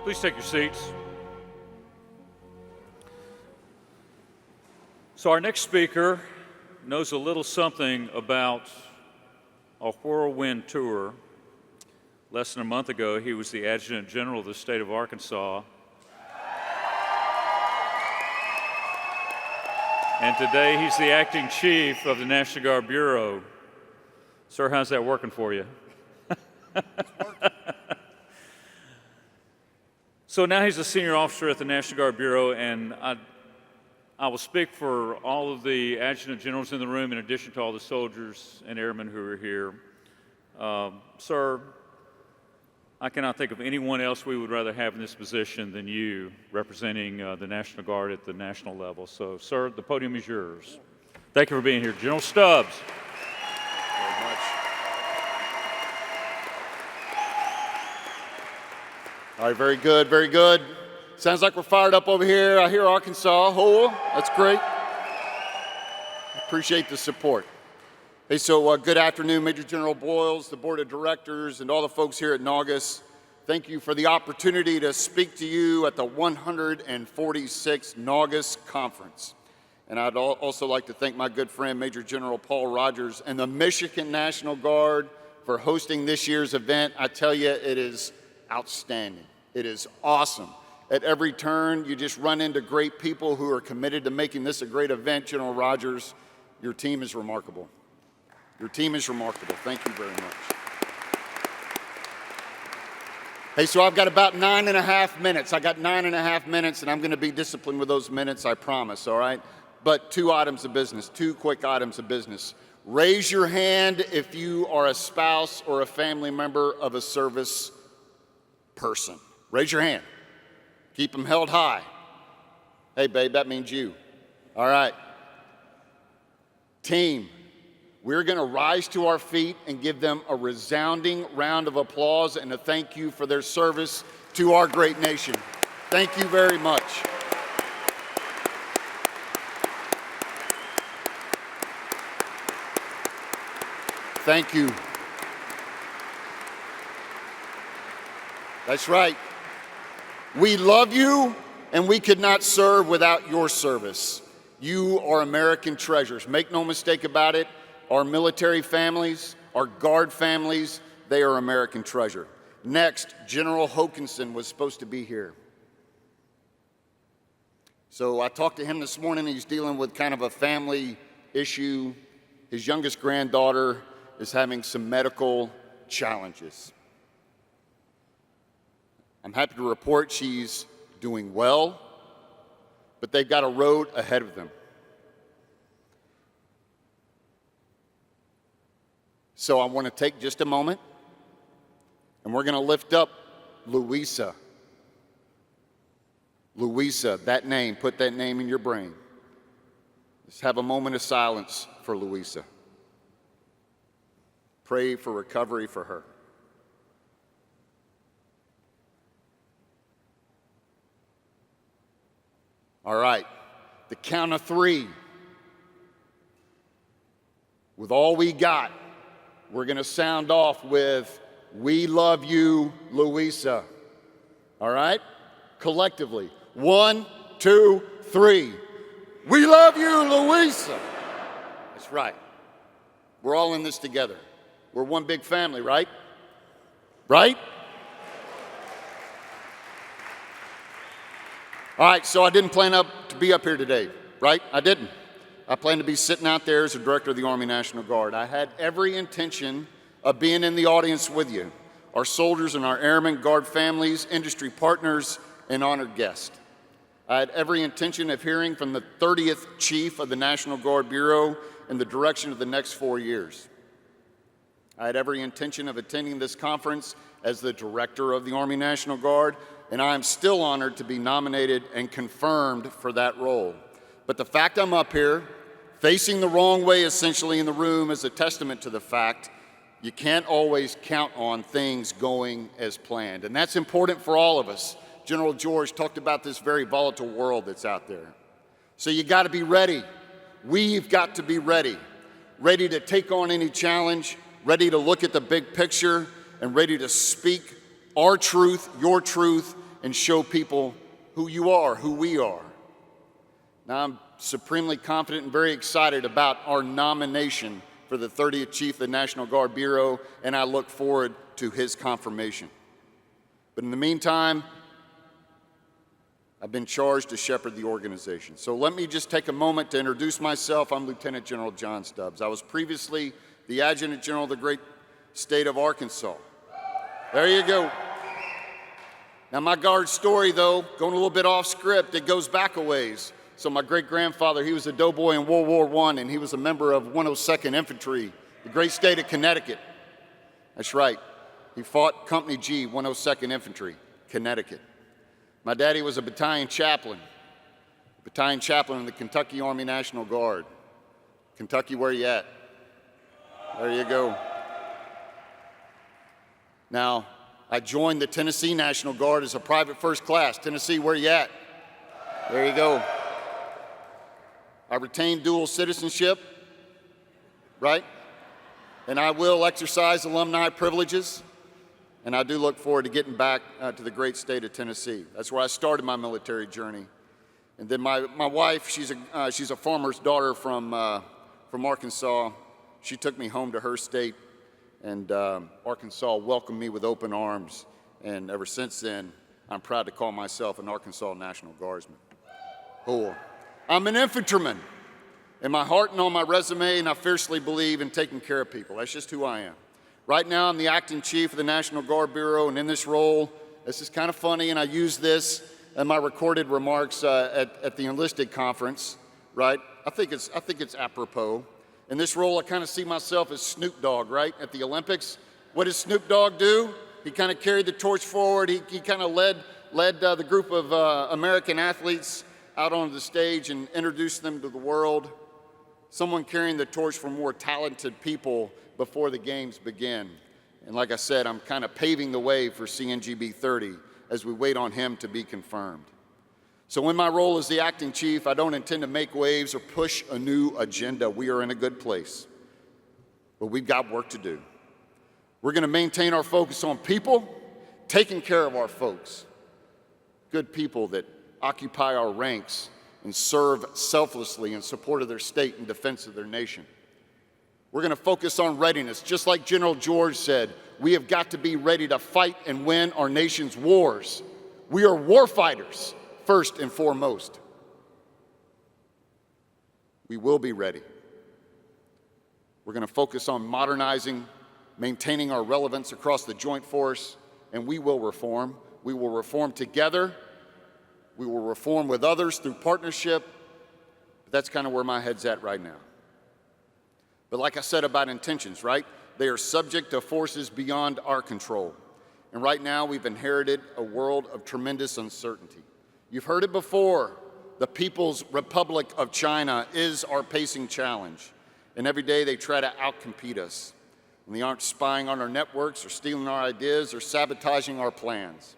Please take your seats. So our next speaker knows a little something about a whirlwind tour. Less than a month ago, he was the Adjutant General of the state of Arkansas. And today, he's the Acting Chief of the National Guard Bureau. Sir, how's that working for you? So now he's a senior officer at the National Guard Bureau, and I will speak for all of the adjutant generals in the room, in addition to all the soldiers and airmen who are here. Sir, I cannot think of anyone else we would rather have in this position than you, representing the National Guard at the national level. So, sir, the podium is yours. Thank you for being here. General Stubbs. Very much. All right, very good, very good. Sounds like we're fired up over here. I hear Arkansas. Oh, that's great. Appreciate the support. Hey, so good afternoon, Major General Boyles, the Board of Directors, and all the folks here at NGAUS. Thank you for the opportunity to speak to you at the 146th NGAUS Conference. And I'd also like to thank my good friend, Major General Paul Rogers, and the Michigan National Guard for hosting this year's event. I tell you, it is outstanding. It is awesome. At every turn, you just run into great people who are committed to making this a great event. General Rogers, your team is remarkable. Your team is remarkable. Thank you very much. Hey, so I've got about 9.5 minutes. I got 9.5 minutes, and I'm going to be disciplined with those minutes, I promise, all right? But two items of business, two quick items of business. Raise your hand if you are a spouse or a family member of a service person. Raise your hand. Keep them held high. Hey, babe, that means you. All right. Team, we're going to rise to our feet and give them a resounding round of applause and a thank you for their service to our great nation. Thank you very much. Thank you. That's right. We love you, and we could not serve without your service. You are American treasures. Make no mistake about it. Our military families, our Guard families, they are American treasure. Next, General Hokanson was supposed to be here. So I talked to him this morning. He's dealing with kind of a family issue. His youngest granddaughter is having some medical challenges. I'm happy to report she's doing well, but they've got a road ahead of them. So I want to take just a moment, and we're going to lift up Louisa. Louisa, that name, put that name in your brain. Let's have a moment of silence for Louisa. Pray for recovery for her. All right, the count of three. With all we got, we're going to sound off with, "We love you, Louisa." All right? Collectively. 1, 2, 3. We love you, Louisa. That's right. We're all in this together. We're one big family, right? Right? All right, so I didn't plan to be up here today, right? I didn't. I planned to be sitting out there as a director of the Army National Guard. I had every intention of being in the audience with you, our soldiers and our airmen, Guard families, industry partners, and honored guests. I had every intention of hearing from the 30th Chief of the National Guard Bureau in the direction of the next 4 years. I had every intention of attending this conference as the director of the Army National Guard, and I am still honored to be nominated and confirmed for that role. But the fact I'm up here, facing the wrong way essentially in the room, is a testament to the fact you can't always count on things going as planned. And that's important for all of us. General George talked about this very volatile world that's out there. So you got to be ready. We've got to be ready. Ready to take on any challenge, ready to look at the big picture, and ready to speak our truth, your truth, and show people who you are, who we are. Now, I'm supremely confident and very excited about our nomination for the 30th Chief of the National Guard Bureau, and I look forward to his confirmation. But in the meantime, I've been charged to shepherd the organization. So let me just take a moment to introduce myself. I'm Lieutenant General John Stubbs. I was previously the Adjutant General of the great state of Arkansas. There you go. Now, my Guard story, though, going a little bit off script, it goes back a ways. So my great-grandfather, he was a doughboy in World War I, and he was a member of 102nd Infantry, the great state of Connecticut. That's right. He fought Company G, 102nd Infantry, Connecticut. My daddy was a battalion chaplain in the Kentucky Army National Guard. Kentucky, where you at? There you go. Now, I joined the Tennessee National Guard as a private first class. Tennessee, where you at? There you go. I retained dual citizenship, right? And I will exercise alumni privileges. And I do look forward to getting back to the great state of Tennessee. That's where I started my military journey. And then my wife, she's a farmer's daughter from Arkansas. She took me home to her state, and Arkansas welcomed me with open arms. And ever since then, I'm proud to call myself an Arkansas National Guardsman. Cool. I'm an infantryman in my heart and on my resume, and I fiercely believe in taking care of people. That's just who I am. Right now, I'm the acting chief of the National Guard Bureau, and in this role, this is kind of funny, and I use this in my recorded remarks at the enlisted conference, right? I think it's apropos. In this role, I kind of see myself as Snoop Dogg, right? At the Olympics, what does Snoop Dogg do? He kind of carried the torch forward. He kind of led the group of American athletes out onto the stage and introduced them to the world. Someone carrying the torch for more talented people before the games begin. And like I said, I'm kind of paving the way for CNGB 30 as we wait on him to be confirmed. So in my role as the acting chief, I don't intend to make waves or push a new agenda. We are in a good place, but we've got work to do. We're going to maintain our focus on people, taking care of our folks, good people that occupy our ranks and serve selflessly in support of their state and defense of their nation. We're going to focus on readiness. Just like General George said, we have got to be ready to fight and win our nation's wars. We are war fighters, first and foremost. We will be ready. We're going to focus on modernizing, maintaining our relevance across the joint force, and we will reform. We will reform together. We will reform with others through partnership. But that's kind of where my head's at right now. But like I said about intentions, right? They are subject to forces beyond our control. And right now, we've inherited a world of tremendous uncertainty. You've heard it before. The People's Republic of China is our pacing challenge. And every day they try to outcompete us. And they aren't spying on our networks or stealing our ideas or sabotaging our plans.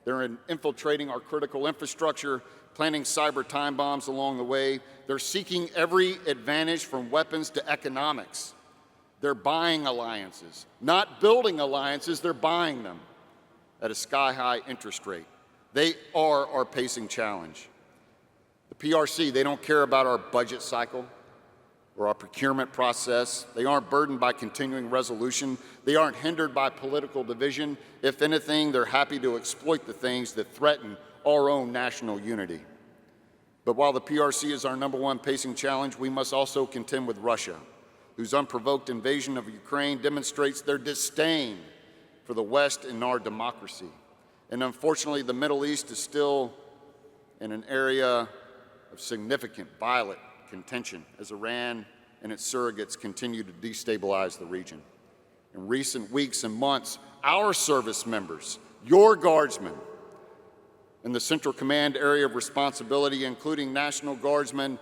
They're infiltrating our critical infrastructure, planting cyber time bombs along the way. They're seeking every advantage from weapons to economics. They're buying alliances, not building alliances, they're buying them at a sky-high interest rate. They are our pacing challenge. The PRC, they don't care about our budget cycle or our procurement process. They aren't burdened by continuing resolution. They aren't hindered by political division. If anything, they're happy to exploit the things that threaten our own national unity. But while the PRC is our #1 pacing challenge, we must also contend with Russia, whose unprovoked invasion of Ukraine demonstrates their disdain for the West and our democracy. And unfortunately, the Middle East is still in an area of significant violent contention as Iran and its surrogates continue to destabilize the region. In recent weeks and months, our service members, your guardsmen, in the Central Command area of responsibility, including National Guardsmen,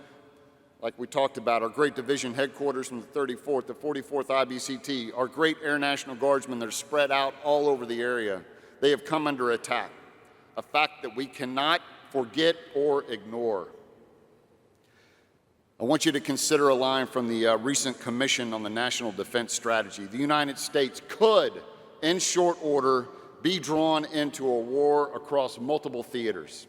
like we talked about, our great division headquarters from the 34th to 44th IBCT, our great Air National Guardsmen that are spread out all over the area, they have come under attack, a fact that we cannot forget or ignore. I want you to consider a line from the recent Commission on the National Defense Strategy. The United States could, in short order, be drawn into a war across multiple theaters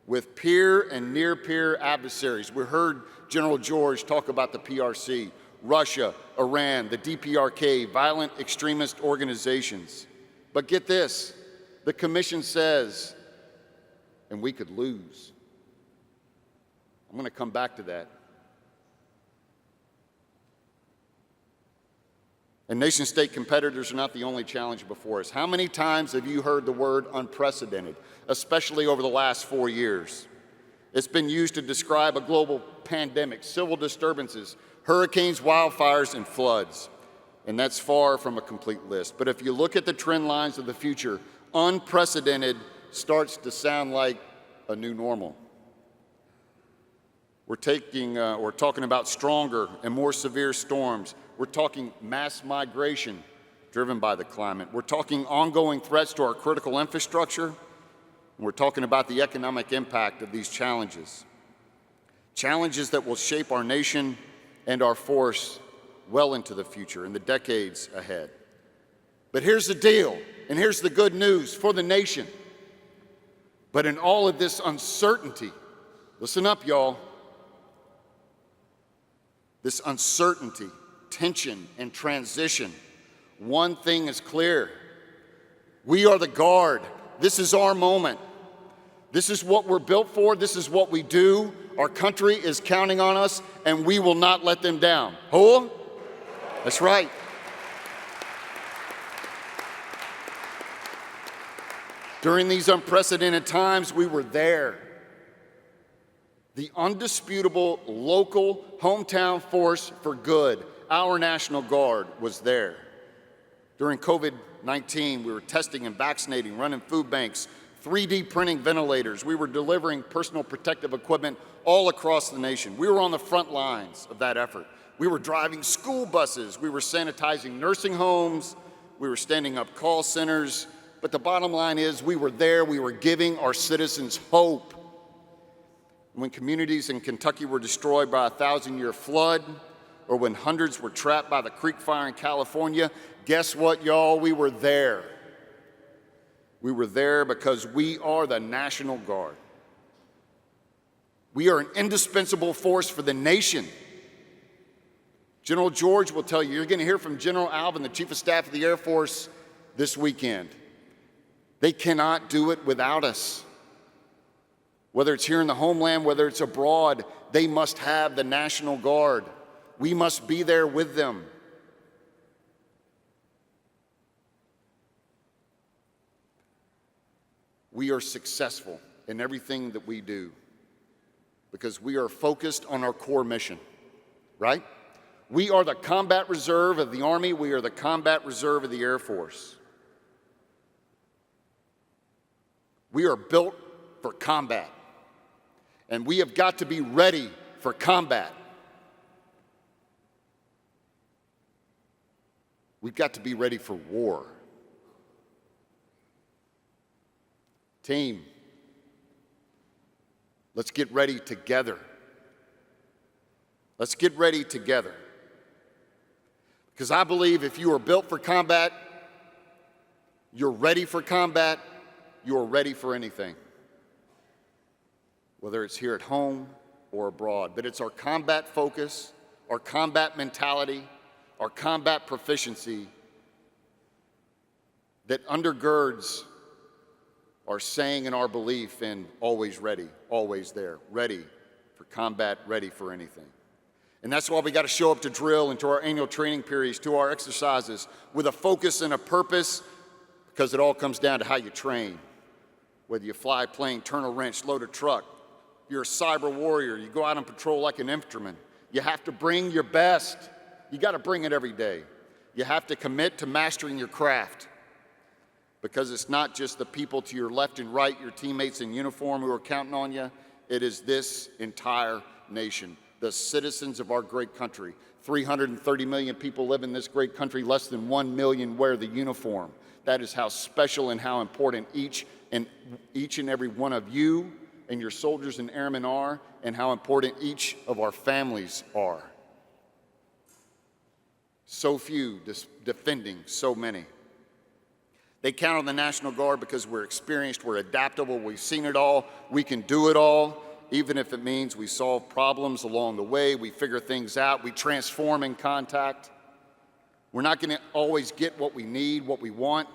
with peer and near-peer adversaries. We heard General George talk about the PRC, Russia, Iran, the DPRK, violent extremist organizations. But get this, the Commission says, and we could lose. I'm going to come back to that. And nation-state competitors are not the only challenge before us. How many times have you heard the word unprecedented, especially over the last 4 years? It's been used to describe a global pandemic, civil disturbances, hurricanes, wildfires, and floods. And that's far from a complete list. But if you look at the trend lines of the future, unprecedented starts to sound like a new normal. We're talking about stronger and more severe storms. We're talking mass migration driven by the climate. We're talking ongoing threats to our critical infrastructure. And we're talking about the economic impact of these challenges. Challenges that will shape our nation and our force well into the future, in the decades ahead. But here's the deal, and here's the good news for the nation. But in all of this uncertainty, listen up, y'all. This uncertainty, tension, and transition, one thing is clear. We are the Guard. This is our moment. This is what we're built for. This is what we do. Our country is counting on us, and we will not let them down. Hoa? That's right. During these unprecedented times, we were there. The undisputable local hometown force for good, our National Guard, was there. During COVID-19, we were testing and vaccinating, running food banks, 3D printing ventilators. We were delivering personal protective equipment all across the nation. We were on the front lines of that effort. We were driving school buses. We were sanitizing nursing homes. We were standing up call centers. But the bottom line is we were there. We were giving our citizens hope. When communities in Kentucky were destroyed by a 1,000-year flood, or when hundreds were trapped by the Creek Fire in California, guess what, y'all? We were there. We were there because we are the National Guard. We are an indispensable force for the nation. General George will tell you, you're going to hear from General Alvin, the Chief of Staff of the Air Force, this weekend. They cannot do it without us. Whether it's here in the homeland, whether it's abroad, they must have the National Guard. We must be there with them. We are successful in everything that we do because we are focused on our core mission, right? We are the combat reserve of the Army. We are the combat reserve of the Air Force. We are built for combat, and we have got to be ready for combat. We've got to be ready for war. Team, let's get ready together. Let's get ready together. Because I believe if you are built for combat, you're ready for combat, you're ready for anything. Whether it's here at home or abroad. But it's our combat focus, our combat mentality, our combat proficiency that undergirds our saying and our belief in always ready, always there, ready for combat, ready for anything. And that's why we got to show up to drill and to our annual training periods, to our exercises, with a focus and a purpose, because it all comes down to how you train. Whether you fly a plane, turn a wrench, load a truck, you're a cyber warrior, you go out on patrol like an infantryman. You have to bring your best. You got to bring it every day. You have to commit to mastering your craft, because it's not just the people to your left and right, your teammates in uniform who are counting on you. It is this entire nation, the citizens of our great country. 330 million people live in this great country. Less than 1 million wear the uniform. That is how special and how important each and every one of you and your soldiers and airmen are, and how important each of our families are. So few defending so many. They count on the National Guard because we're experienced, we're adaptable, we've seen it all, we can do it all, even if it means we solve problems along the way, we figure things out, we transform in contact. We're not going to always get what we need, what we want,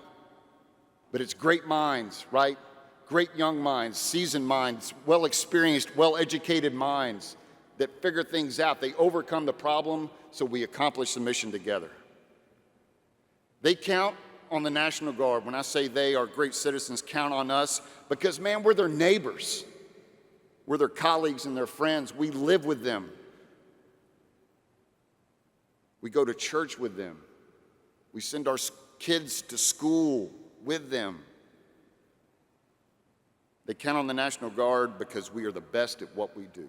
but it's great minds, right? Great young minds, seasoned minds, well-experienced, well-educated minds that figure things out. They overcome the problem, so we accomplish the mission together. They count on the National Guard. When I say they, our great citizens count on us because, man, we're their neighbors. We're their colleagues and their friends. We live with them. We go to church with them. We send our kids to school with them. They count on the National Guard because we are the best at what we do.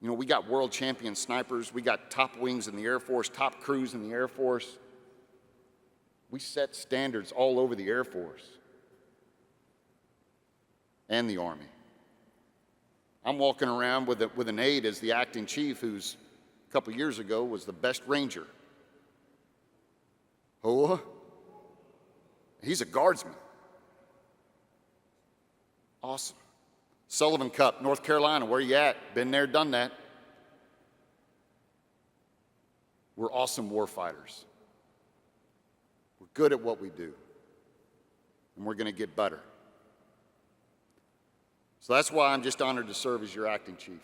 You know, we got world champion snipers. We got top wings in the Air Force, top crews in the Air Force. We set standards all over the Air Force and the Army. I'm walking around with an aide as the acting chief who's a couple years ago was the best Ranger. Oh, he's a guardsman. Awesome. Sullivan Cup, North Carolina, where you at? Been there, done that. We're awesome warfighters. We're good at what we do, and we're going to get better. So that's why I'm just honored to serve as your acting chief.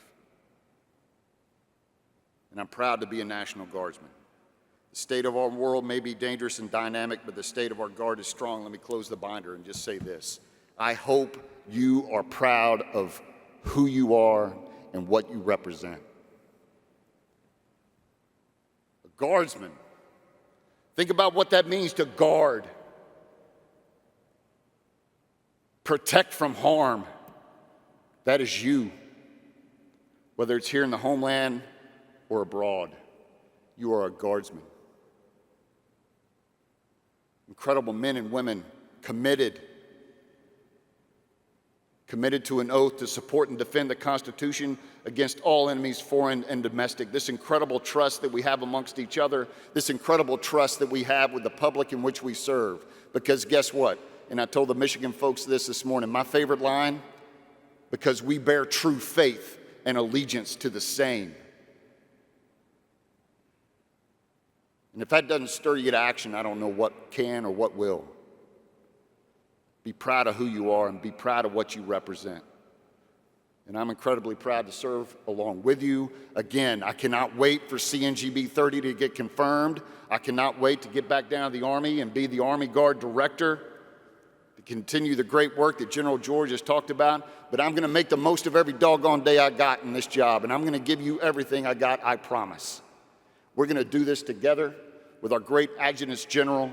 And I'm proud to be a National Guardsman. The state of our world may be dangerous and dynamic, but the state of our Guard is strong. Let me close the binder and just say this. I hope you are proud of who you are and what you represent. A guardsman. Think about what that means to guard. Protect from harm. That is you. Whether it's here in the homeland or abroad, you are a guardsman. Incredible men and women committed to an oath to support and defend the Constitution against all enemies, foreign and domestic. This incredible trust that we have amongst each other, this incredible trust that we have with the public in which we serve. Because guess what? And I told the Michigan folks this morning, my favorite line, because we bear true faith and allegiance to the same. And if that doesn't stir you to action, I don't know what can or what will. Be proud of who you are and be proud of what you represent. And I'm incredibly proud to serve along with you. Again, I cannot wait for CNGB 30 to get confirmed. I cannot wait to get back down to the Army and be the Army Guard Director, to continue the great work that General George has talked about. But I'm going to make the most of every doggone day I got in this job, and I'm going to give you everything I got, I promise. We're going to do this together with our great Adjutant General,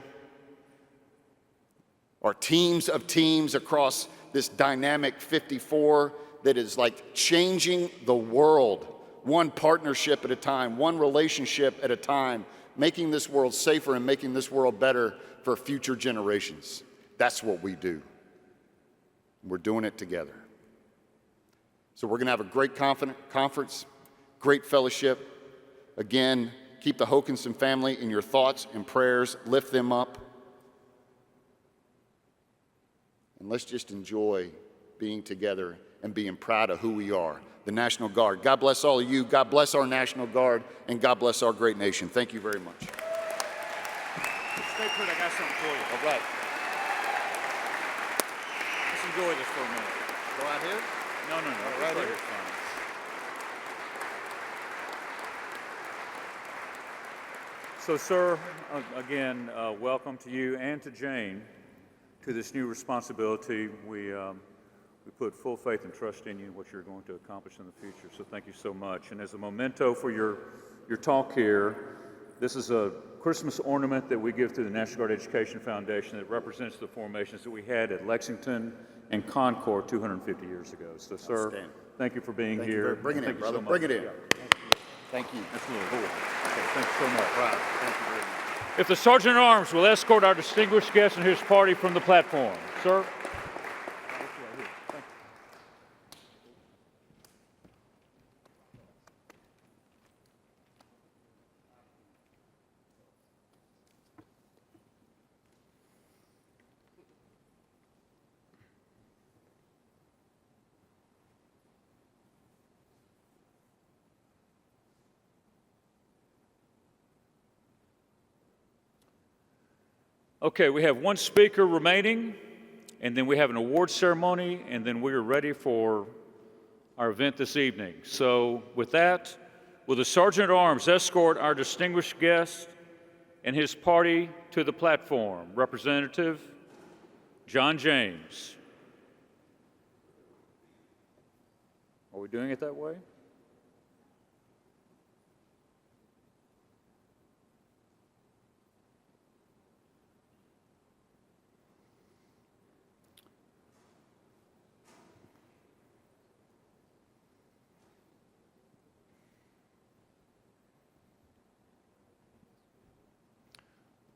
our teams of teams across this dynamic 54 that is like changing the world, one partnership at a time, one relationship at a time, making this world safer and making this world better for future generations. That's what we do. We're doing it together. So we're going to have a great conference, great fellowship. Again, keep the Hokanson family in your thoughts and prayers. Lift them up. And let's just enjoy being together and being proud of who we are, the National Guard. God bless all of you. God bless our National Guard. And God bless our great nation. Thank you very much. Stay put. I got something for you. All right. Let's enjoy this for a minute. Go out here? No. Right here. So, sir, again, welcome to you and to Jane to this new responsibility. We put full faith and trust in you and what you're going to accomplish in the future. So thank you so much. And as a memento for your talk here, this is a Christmas ornament that we give through the National Guard Education Foundation that represents the formations that we had at Lexington and Concord 250 years ago. So, sir, thank you for being here. Bring it in, brother. So Bring it in. Yeah. Thank you. That's really cool. Okay, thank you so much. Proud. Thank you very much. If the Sergeant at Arms will escort our distinguished guest and his party from the platform. Sir? Okay, we have one speaker remaining, and then we have an award ceremony, and then we are ready for our event this evening. So with that, will the Sergeant at Arms escort our distinguished guest and his party to the platform. Representative John James. Are we doing it that way?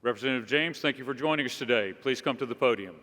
Representative James, thank you for joining us today. Please come to the podium.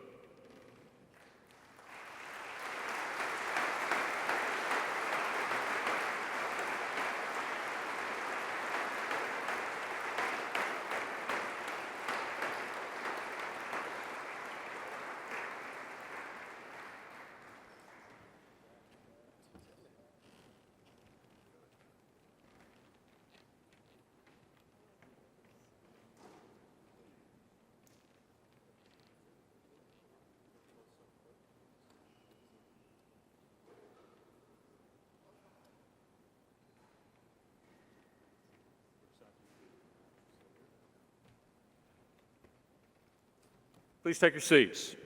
Please take your seats.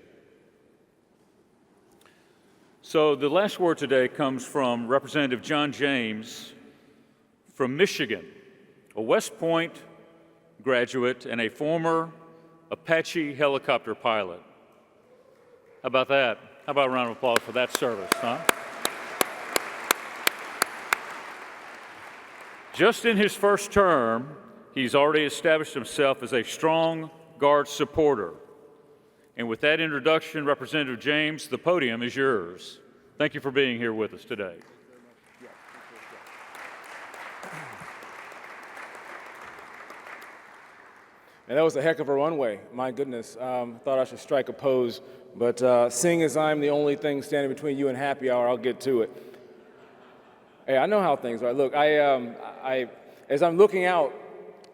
So the last word today comes from Representative John James from Michigan, a West Point graduate and a former Apache helicopter pilot. How about that? How about a round of applause for that service, huh? Just in his first term, he's already established himself as a strong Guard supporter. And with that introduction, Representative James, the podium is yours. Thank you for being here with us today. And that was a heck of a runway, my goodness. Thought I should strike a pose, but seeing as I'm the only thing standing between you and happy hour, I'll get to it. Hey, I know how things are. Look, as I'm looking out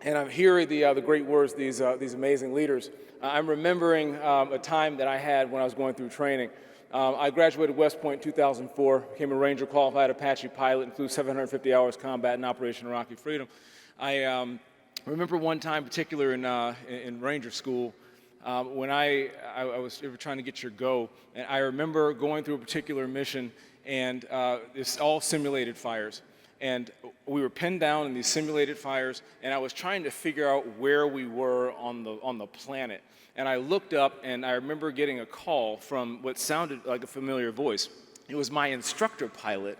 and I'm hearing the great words, these amazing leaders, I'm remembering a time that I had when I was going through training. I graduated West Point in 2004, became a Ranger qualified Apache pilot, and flew 750 hours combat in Operation Iraqi Freedom. I remember one time in particular in Ranger school when I was trying to get your go, and I remember going through a particular mission, and it's all simulated fires. And we were pinned down in these simulated fires, and I was trying to figure out where we were on the planet. And I looked up, and I remember getting a call from what sounded like a familiar voice. It was my instructor pilot,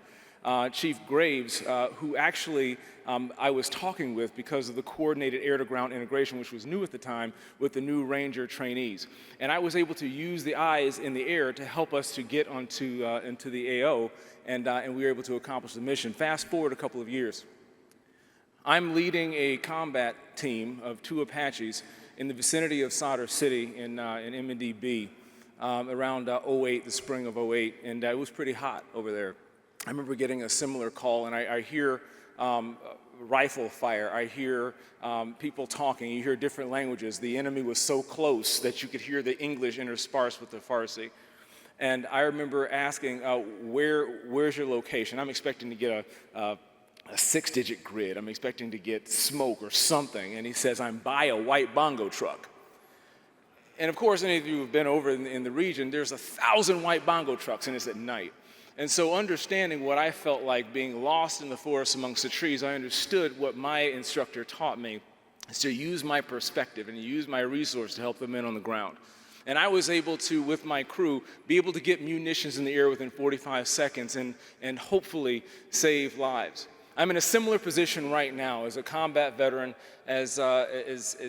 Chief Graves, who actually I was talking with because of the coordinated air-to-ground integration, which was new at the time, with the new Ranger trainees. And I was able to use the eyes in the air to help us to get into the AO, and we were able to accomplish the mission. Fast forward a couple of years. I'm leading a combat team of 2 Apaches in the vicinity of Sadr City in MNDB around 08, the spring of 08, and it was pretty hot over there. I remember getting a similar call, and I hear rifle fire. I hear people talking. You hear different languages. The enemy was so close that you could hear the English interspersed with the Farsi. And I remember asking, where's your location? I'm expecting to get a 6-digit grid. I'm expecting to get smoke or something. And he says, I'm by a white bongo truck. And of course, any of you who've been over in the region, there's 1,000 white bongo trucks, and it's at night. And so understanding what I felt like being lost in the forest amongst the trees, I understood what my instructor taught me, is to use my perspective and use my resource to help the men on the ground. And I was able to, with my crew, be able to get munitions in the air within 45 seconds and hopefully save lives. I'm in a similar position right now as a combat veteran, as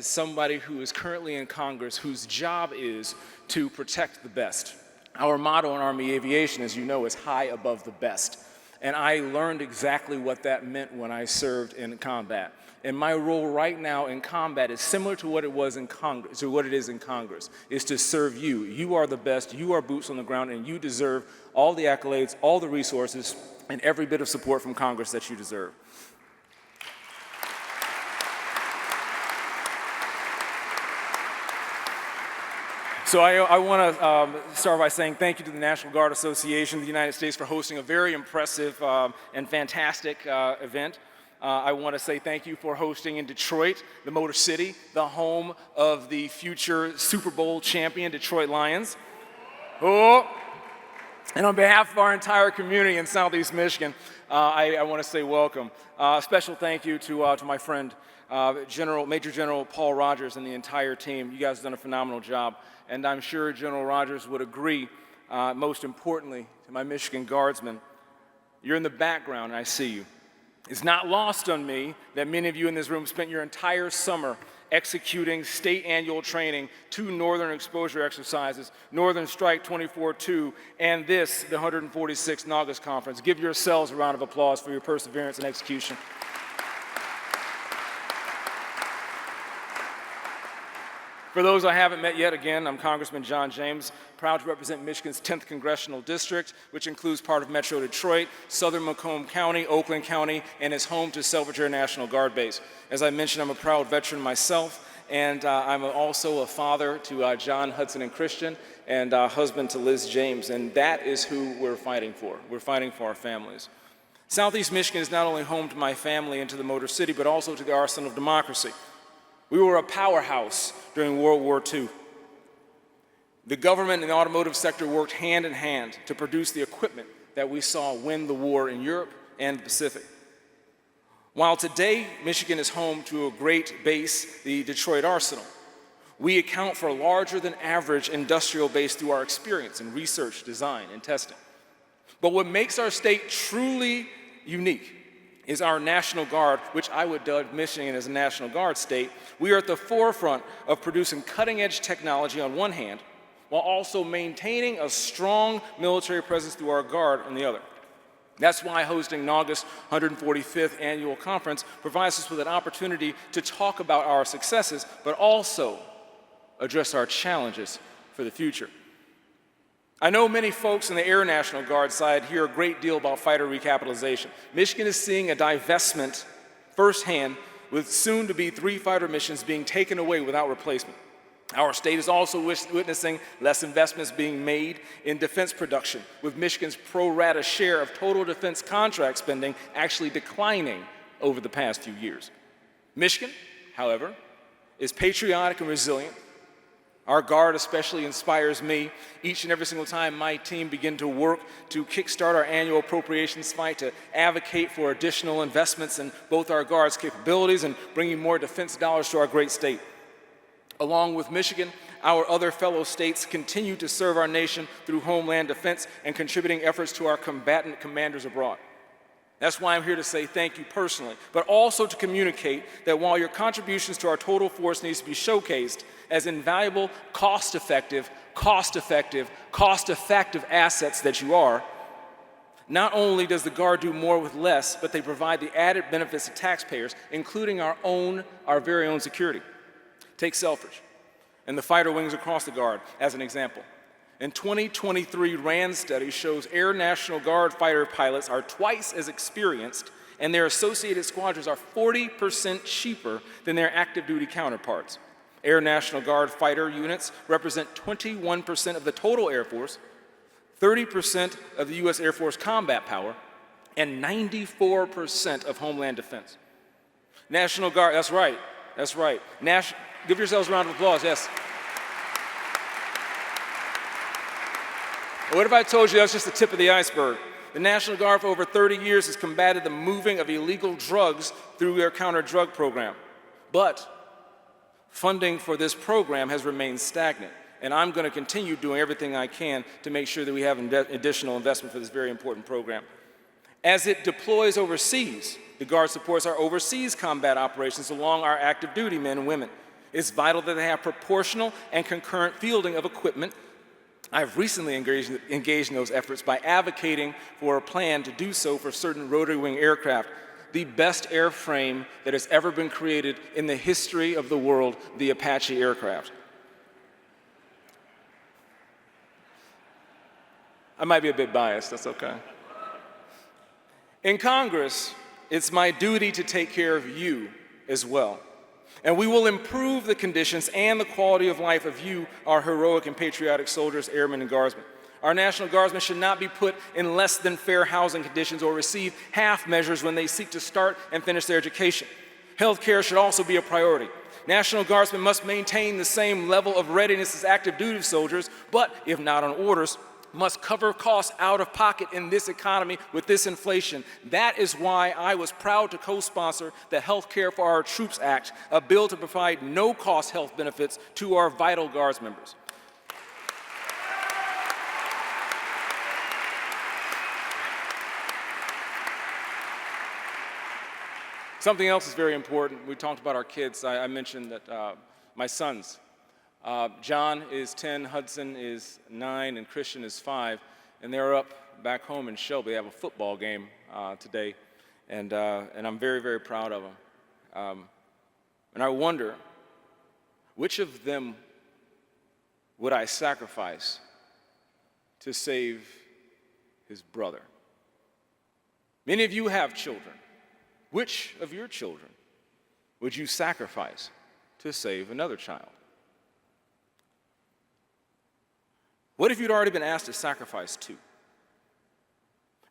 somebody who is currently in Congress, whose job is to protect the best. Our motto in Army Aviation, as you know, is high above the best. And I learned exactly what that meant when I served in combat. And my role right now in combat is similar to what it was in Congress, to what it is in Congress, is to serve you. You are the best, you are boots on the ground, and you deserve all the accolades, all the resources, and every bit of support from Congress that you deserve. So I want to start by saying thank you to the National Guard Association of the United States for hosting a very impressive and fantastic event. I want to say thank you for hosting in Detroit, the Motor City, the home of the future Super Bowl champion Detroit Lions. Oh! And on behalf of our entire community in Southeast Michigan, I want to say welcome. A special thank you to my friend, Major General Paul Rogers and the entire team. You guys have done a phenomenal job. And I'm sure General Rogers would agree, most importantly, to my Michigan Guardsmen. You're in the background, and I see you. It's not lost on me that many of you in this room spent your entire summer executing state annual training, 2 Northern exposure exercises, Northern Strike 24-2, and this, the 146th NGAUS Conference. Give yourselves a round of applause for your perseverance and execution. For those I haven't met yet, again, I'm Congressman John James, proud to represent Michigan's 10th Congressional District, which includes part of Metro Detroit, southern Macomb County, Oakland County, and is home to Selvature National Guard Base. As I mentioned, I'm a proud veteran myself, and I'm also a father to John, Hudson, and Christian, and husband to Liz James, and that is who we're fighting for. We're fighting for our families. Southeast Michigan is not only home to my family and to the Motor City, but also to the arsenal of democracy. We were a powerhouse during World War II. The government and the automotive sector worked hand in hand to produce the equipment that we saw win the war in Europe and the Pacific. While today Michigan is home to a great base, the Detroit Arsenal, we account for a larger than average industrial base through our experience in research, design, and testing. But what makes our state truly unique is our National Guard, which I would dub Michigan as a National Guard state. We are at the forefront of producing cutting-edge technology on one hand, while also maintaining a strong military presence through our Guard on the other. That's why hosting NGAUS 145th Annual Conference provides us with an opportunity to talk about our successes, but also address our challenges for the future. I know many folks in the Air National Guard side hear a great deal about fighter recapitalization. Michigan is seeing a divestment firsthand, with soon-to-be 3 fighter missions being taken away without replacement. Our state is also witnessing less investments being made in defense production, with Michigan's pro-rata share of total defense contract spending actually declining over the past few years. Michigan, however, is patriotic and resilient. Our Guard especially inspires me each and every single time my team begin to work to kickstart our annual appropriations fight to advocate for additional investments in both our Guard's capabilities and bringing more defense dollars to our great state. Along with Michigan, our other fellow states continue to serve our nation through homeland defense and contributing efforts to our combatant commanders abroad. That's why I'm here to say thank you personally, but also to communicate that while your contributions to our total force needs to be showcased as invaluable, cost-effective assets that you are, not only does the Guard do more with less, but they provide the added benefits to taxpayers, including our very own security. Take Selfridge and the fighter wings across the Guard as an example. In 2023 RAND study shows Air National Guard fighter pilots are twice as experienced and their associated squadrons are 40% cheaper than their active duty counterparts. Air National Guard fighter units represent 21% of the total Air Force, 30% of the U.S. Air Force combat power, and 94% of Homeland Defense. National Guard, that's right. Give yourselves a round of applause, yes. What if I told you that's just the tip of the iceberg? The National Guard for over 30 years has combated the moving of illegal drugs through their counter-drug program. But funding for this program has remained stagnant, and I'm going to continue doing everything I can to make sure that we have additional investment for this very important program. As it deploys overseas, the Guard supports our overseas combat operations along our active duty men and women. It's vital that they have proportional and concurrent fielding of equipment. I've recently engaged in those efforts by advocating for a plan to do so for certain rotary wing aircraft, the best airframe that has ever been created in the history of the world, the Apache aircraft. I might be a bit biased, that's okay. In Congress, it's my duty to take care of you as well. And we will improve the conditions and the quality of life of you, our heroic and patriotic soldiers, airmen, and guardsmen. Our National Guardsmen should not be put in less than fair housing conditions or receive half measures when they seek to start and finish their education. Health care should also be a priority. National Guardsmen must maintain the same level of readiness as active duty soldiers, but if not on orders, must cover costs out of pocket in this economy with this inflation. That is why I was proud to co-sponsor the Health Care for Our Troops Act, a bill to provide no-cost health benefits to our vital Guards members. Something else is very important. We talked about our kids. I mentioned that my sons, John is 10, Hudson is 9, and Christian is 5, and they're up back home in Shelby. They have a football game today, and I'm very, very proud of them. And I wonder, which of them would I sacrifice to save his brother? Many of you have children. Which of your children would you sacrifice to save another child? What if you'd already been asked to sacrifice 2?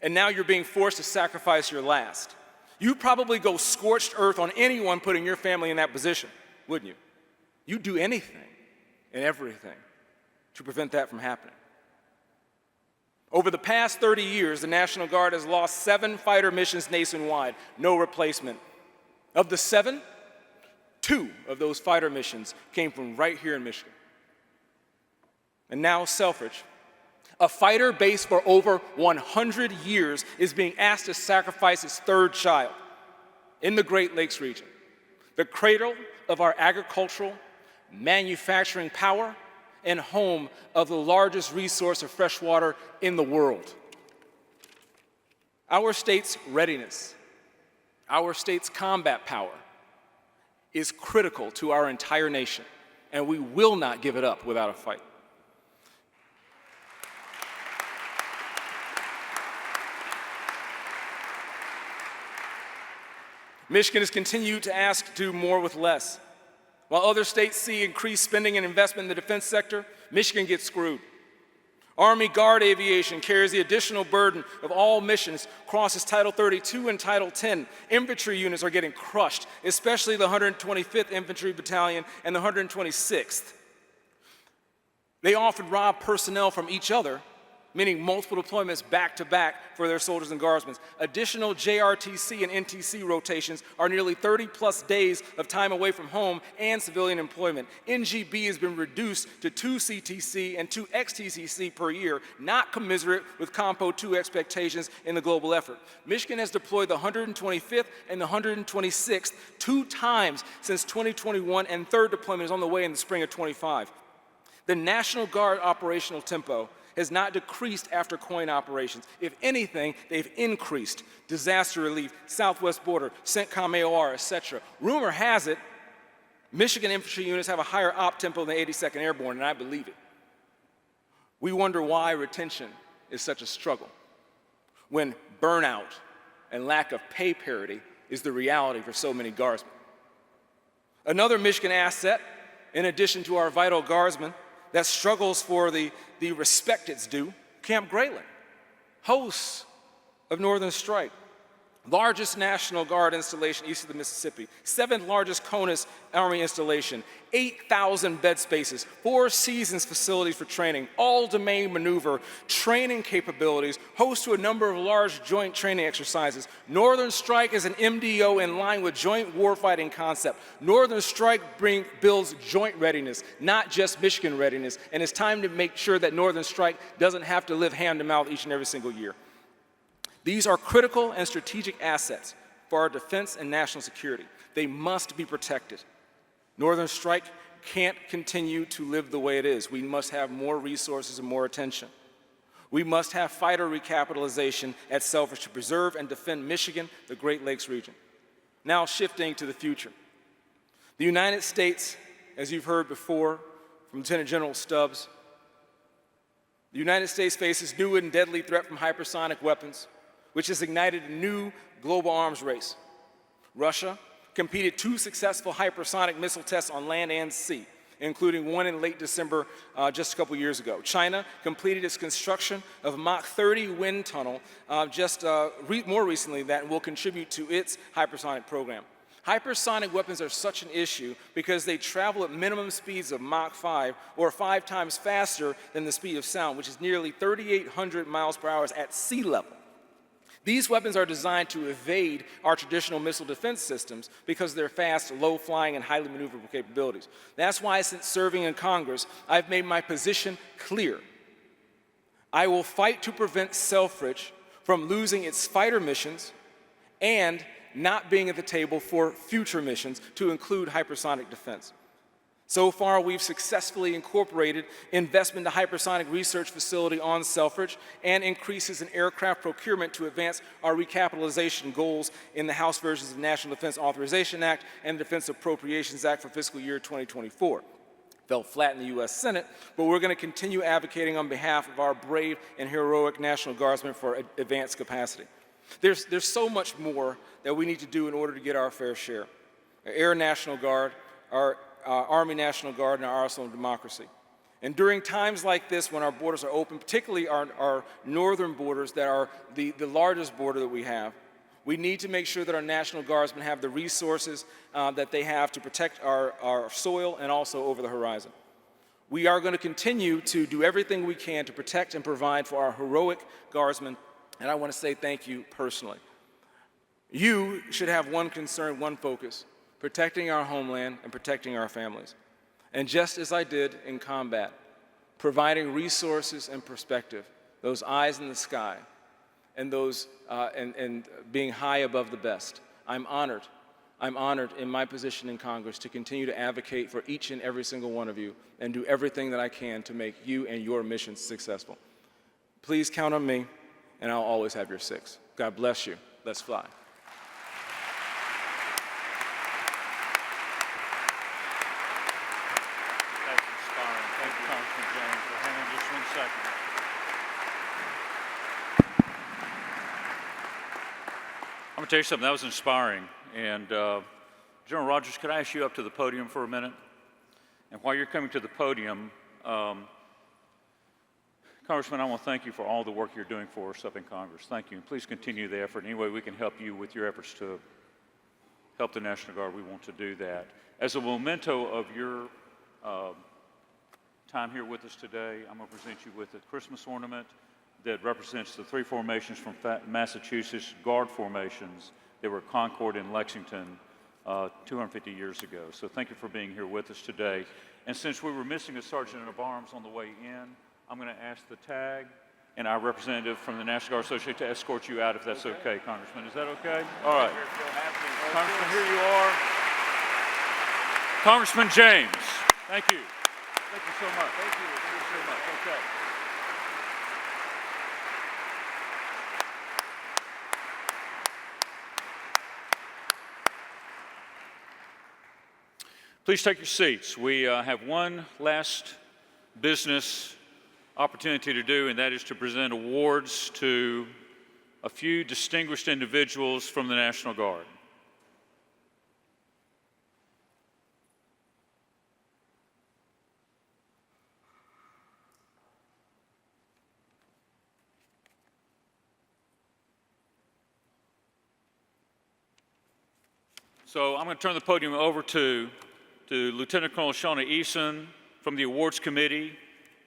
And now you're being forced to sacrifice your last. You'd probably go scorched earth on anyone putting your family in that position, wouldn't you? You'd do anything and everything to prevent that from happening. Over the past 30 years, the National Guard has lost 7 fighter missions nationwide, no replacement. Of the 7, 2 of those fighter missions came from right here in Michigan. And now Selfridge, a fighter base for over 100 years, is being asked to sacrifice its 3rd child in the Great Lakes region, the cradle of our agricultural, manufacturing power, and home of the largest resource of fresh water in the world. Our state's readiness, our state's combat power is critical to our entire nation, and we will not give it up without a fight. Michigan has continued to ask to do more with less. While other states see increased spending and investment in the defense sector, Michigan gets screwed. Army Guard Aviation carries the additional burden of all missions, crosses Title 32 and Title 10. Infantry units are getting crushed, especially the 125th Infantry Battalion and the 126th. They often rob personnel from each other, meaning multiple deployments back-to-back for their soldiers and guardsmen. Additional JRTC and NTC rotations are nearly 30-plus days of time away from home and civilian employment. NGB has been reduced to 2 CTC and 2 XTCC per year, not commensurate with Compo 2 expectations in the global effort. Michigan has deployed the 125th and the 126th 2 times since 2021, and 3rd deployment is on the way in the spring of 25. The National Guard operational tempo has not decreased after COIN operations. If anything, they've increased. Disaster relief, Southwest Border, CENTCOM AOR, etc. Rumor has it, Michigan infantry units have a higher op tempo than 82nd Airborne, and I believe it. We wonder why retention is such a struggle, when burnout and lack of pay parity is the reality for so many Guardsmen. Another Michigan asset, in addition to our vital Guardsmen, that struggles for the respect it's due, Camp Grayling, host of Northern Strike, largest National Guard installation east of the Mississippi, 7th largest CONUS Army installation, 8,000 bed spaces, 4 seasons facilities for training, all domain maneuver, training capabilities, host to a number of large joint training exercises. Northern Strike is an MDO in line with joint warfighting concept. Northern Strike builds joint readiness, not just Michigan readiness, and it's time to make sure that Northern Strike doesn't have to live hand to mouth each and every single year. These are critical and strategic assets for our defense and national security. They must be protected. Northern Strike can't continue to live the way it is. We must have more resources and more attention. We must have fighter recapitalization at Selfridge to preserve and defend Michigan, the Great Lakes region. Now shifting to the future. The United States, as you've heard before from Lieutenant General Stubbs, the United States faces new and deadly threat from hypersonic weapons, which has ignited a new global arms race. Russia completed 2 successful hypersonic missile tests on land and sea. including one in late December just a couple years ago. China completed its construction of Mach 30 wind tunnel more recently that will contribute to its hypersonic program. Hypersonic weapons are such an issue because they travel at minimum speeds of Mach 5, or 5 times faster than the speed of sound, which is nearly 3,800 miles per hour at sea level. These weapons are designed to evade our traditional missile defense systems because of their fast, low-flying, and highly maneuverable capabilities. That's why, since serving in Congress, I've made my position clear. I will fight to prevent Selfridge from losing its fighter missions and not being at the table for future missions, to include hypersonic defense. So far, we've successfully incorporated investment in the hypersonic research facility on Selfridge and increases in aircraft procurement to advance our recapitalization goals in the House versions of the National Defense Authorization Act and the Defense Appropriations Act for fiscal year 2024. Fell flat in the U.S. Senate, but we're going to continue advocating on behalf of our brave and heroic National Guardsmen for advanced capacity. There's so much more that we need to do in order to get our fair share. Our Air National Guard, our Army National Guard, and our arsenal of democracy. And during times like this, when our borders are open, particularly our northern borders that are the largest border that we have, we need to make sure that our National Guardsmen have the resources that they have to protect our soil and also over the horizon. We are going to continue to do everything we can to protect and provide for our heroic Guardsmen, and I want to say thank you personally. You should have one concern, one focus: protecting our homeland and protecting our families. And just as I did in combat, providing resources and perspective, those eyes in the sky, and those and being high above the best. I'm honored in my position in Congress to continue to advocate for each and every single one of you and do everything that I can to make you and your missions successful. Please count on me, and I'll always have your six. God bless you. Let's fly. That's inspiring. Thank you, Congressman James. Well, hang on just 1 second. I'm going to tell you something. That was inspiring. And General Rogers, could I ask you up to the podium for a minute? And while you're coming to the podium, Congressman, I want to thank you for all the work you're doing for us up in Congress. Thank you. And please continue the effort. Any way we can help you with your efforts to help the National Guard, we want to do that. As a memento of your time here with us today, I'm going to present you with a Christmas ornament that represents the 3 formations from Massachusetts, Guard formations that were at Concord and Lexington 250 years ago. So thank you for being here with us today. And since we were missing a Sergeant of Arms on the way in, I'm going to ask the TAG and our representative from the National Guard Association to escort you out, if that's okay, Congressman. Is that okay? All right. Congressman, here you are. Congressman James. Thank you. Thank you so much. Thank you. Thank you so much. Okay. Please take your seats. We have one last business opportunity to do, and that is to present awards to a few distinguished individuals from the National Guard. So I'm going to turn the podium over to Lieutenant Colonel Shauna Eason from the Awards Committee.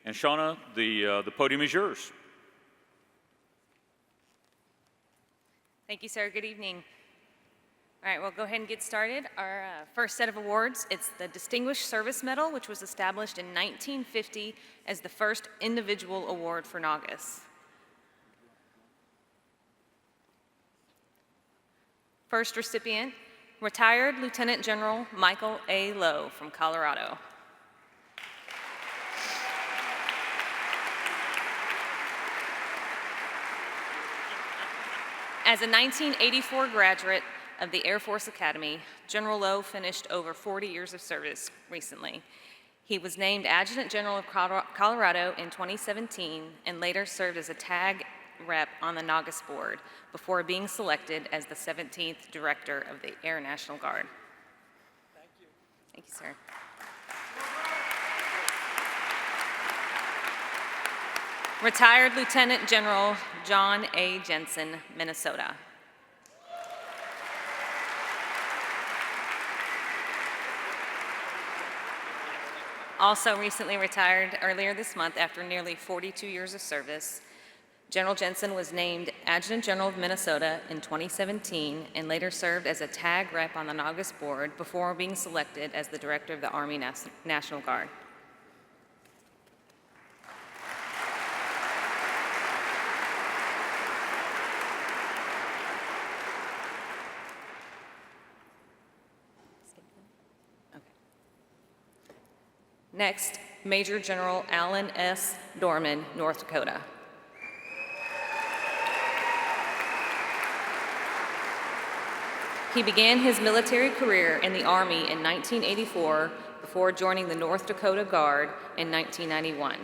And Shauna, the podium is yours. Thank you, sir. Good evening. All right, we'll go ahead and get started. Our first set of awards, it's the Distinguished Service Medal, which was established in 1950 as the first individual award for NGAUS. First recipient, retired Lieutenant General Michael A. Lowe from Colorado. As a 1984 graduate of the Air Force Academy, General Lowe finished over 40 years of service recently. He was named Adjutant General of Colorado in 2017 and later served as a TAG rep on the NGAUS board before being selected as the 17th Director of the Air National Guard. Thank you. Thank you, sir. Retired Lieutenant General John A. Jensen, Minnesota. Also recently retired earlier this month after nearly 42 years of service, General Jensen was named Adjutant General of Minnesota in 2017 and later served as a TAG rep on the NGAUS board before being selected as the Director of the Army National Guard. Next, Major General Alan S. Dorman, North Dakota. He began his military career in the Army in 1984 before joining the North Dakota Guard in 1991.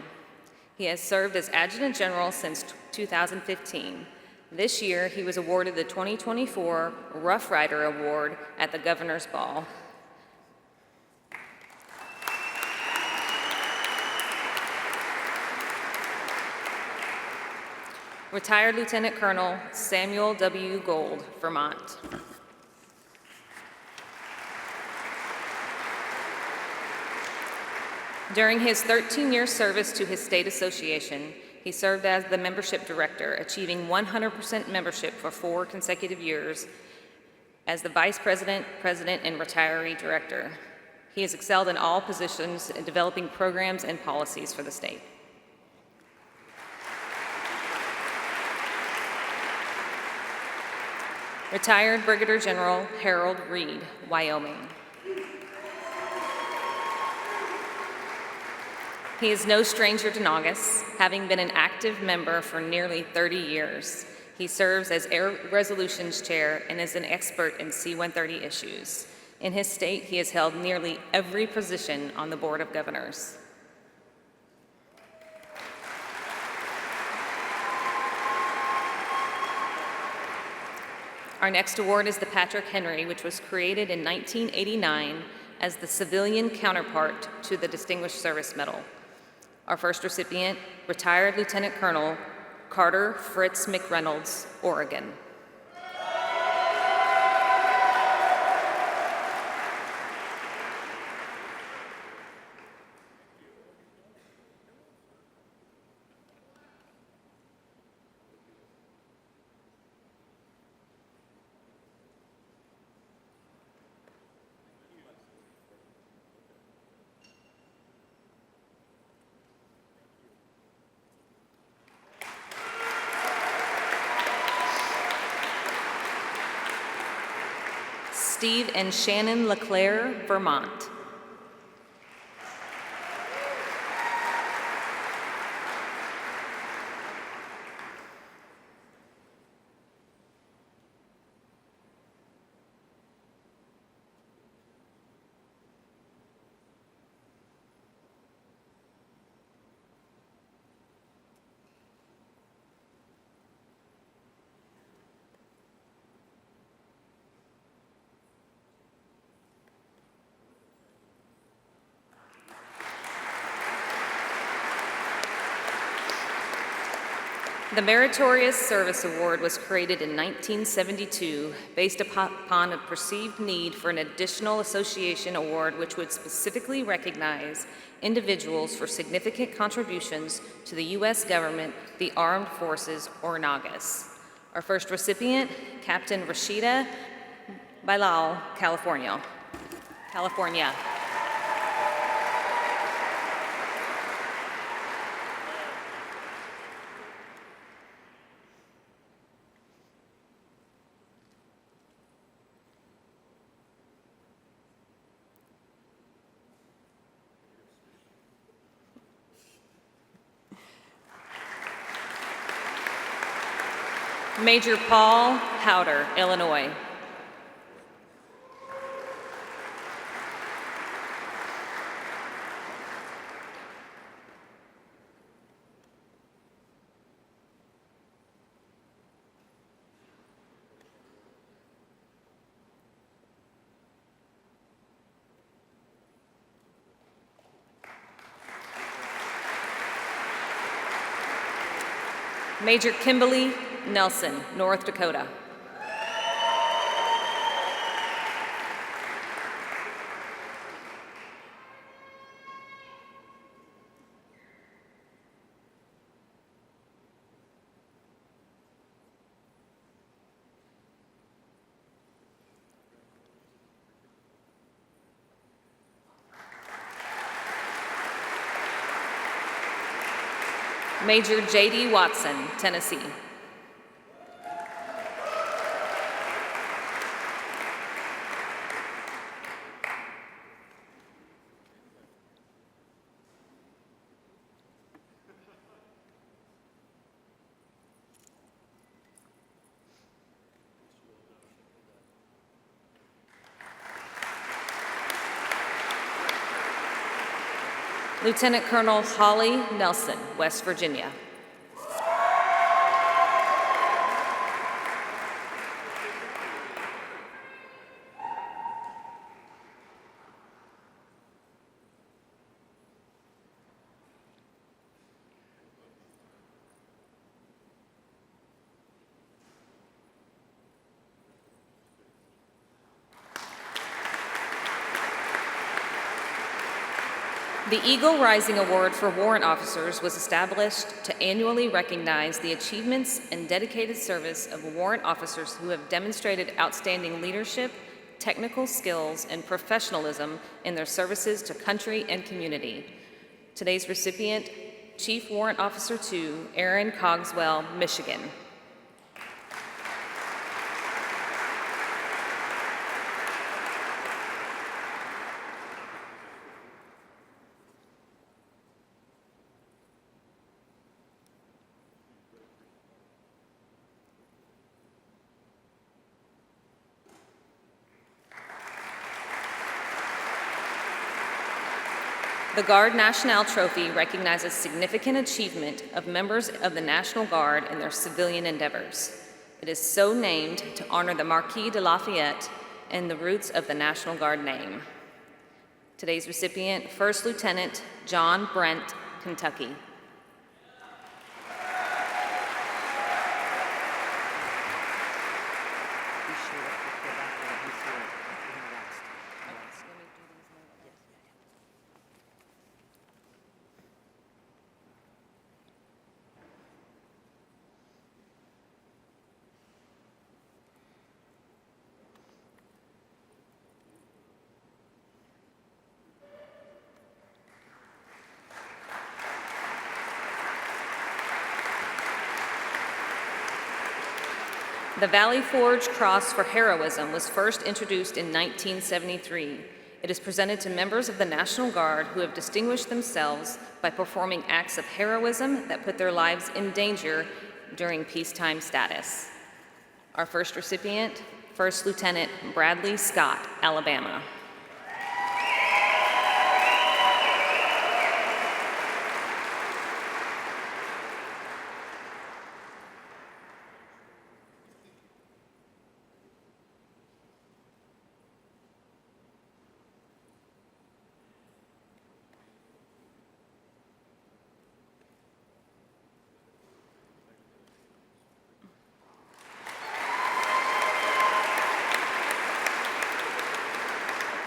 He has served as Adjutant General since 2015. This year, he was awarded the 2024 Rough Rider Award at the Governor's Ball. Retired Lieutenant Colonel Samuel W. Gold, Vermont. During his 13-year service to his state association, he served as the membership director, achieving 100% membership for 4 consecutive years as the vice president, president, and retiree director. He has excelled in all positions in developing programs and policies for the state. Retired Brigadier General Harold Reed, Wyoming. He is no stranger to NGAUS, having been an active member for nearly 30 years. He serves as Air Resolutions Chair and is an expert in C-130 issues. In his state, he has held nearly every position on the Board of Governors. Our next award is the Patrick Henry, which was created in 1989 as the civilian counterpart to the Distinguished Service Medal. Our first recipient, retired Lieutenant Colonel Carter Fritz McReynolds, Oregon. Steve and Shannon LeClaire, Vermont. The Meritorious Service Award was created in 1972 based upon a perceived need for an additional association award which would specifically recognize individuals for significant contributions to the U.S. government, the armed forces, or NGAUS. Our first recipient, Captain Rashida Bilal, California. Major Paul Howder, Illinois. Major Kimberly Nelson, North Dakota. Major J.D. Watson, Tennessee. Lieutenant Colonel Holly Nelson, West Virginia. The Eagle Rising Award for Warrant Officers was established to annually recognize the achievements and dedicated service of warrant officers who have demonstrated outstanding leadership, technical skills, and professionalism in their services to country and community. Today's recipient, Chief Warrant Officer 2, Aaron Cogswell, Michigan. The Garde Nationale Trophy recognizes significant achievement of members of the National Guard in their civilian endeavors. It is so named to honor the Marquis de Lafayette and the roots of the National Guard name. Today's recipient, First Lieutenant John Brent, Kentucky. The Valley Forge Cross for Heroism was first introduced in 1973. It is presented to members of the National Guard who have distinguished themselves by performing acts of heroism that put their lives in danger during peacetime status. Our first recipient, First Lieutenant Bradley Scott, Alabama.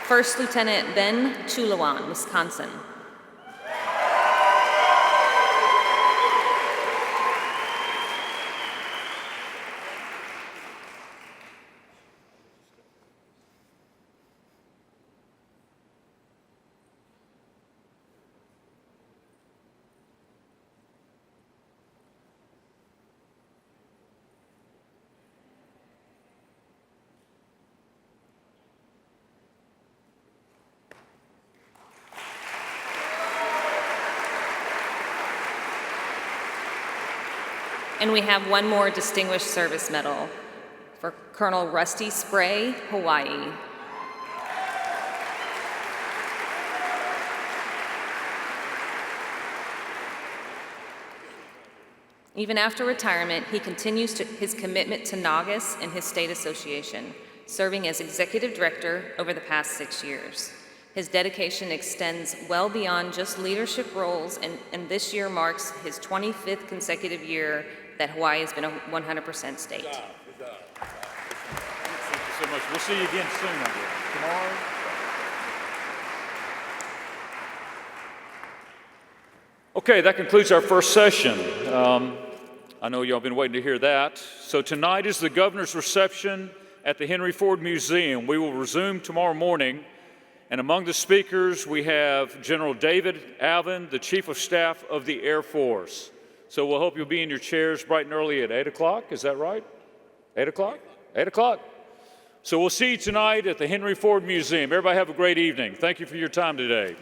First Lieutenant Ben Chulawan, Wisconsin. And we have one more Distinguished Service Medal for Colonel Rusty Spray, Hawaii. Even after retirement, he continues his commitment to NGAUS and his state association, serving as executive director over the past 6 years. His dedication extends well beyond just leadership roles, and this year marks his 25th consecutive year that Hawaii has been a 100% state. Thank you so much. We'll see you again soon, I guess. Tomorrow? Okay, that concludes our first session. I know y'all been waiting to hear that. So tonight is the governor's reception at the Henry Ford Museum. We will resume tomorrow morning. And among the speakers, we have General David Alvin, the Chief of Staff of the Air Force. So we'll hope you'll be in your chairs bright and early at 8 o'clock. Is that right? 8 o'clock? 8 o'clock. So we'll see you tonight at the Henry Ford Museum. Everybody have a great evening. Thank you for your time today.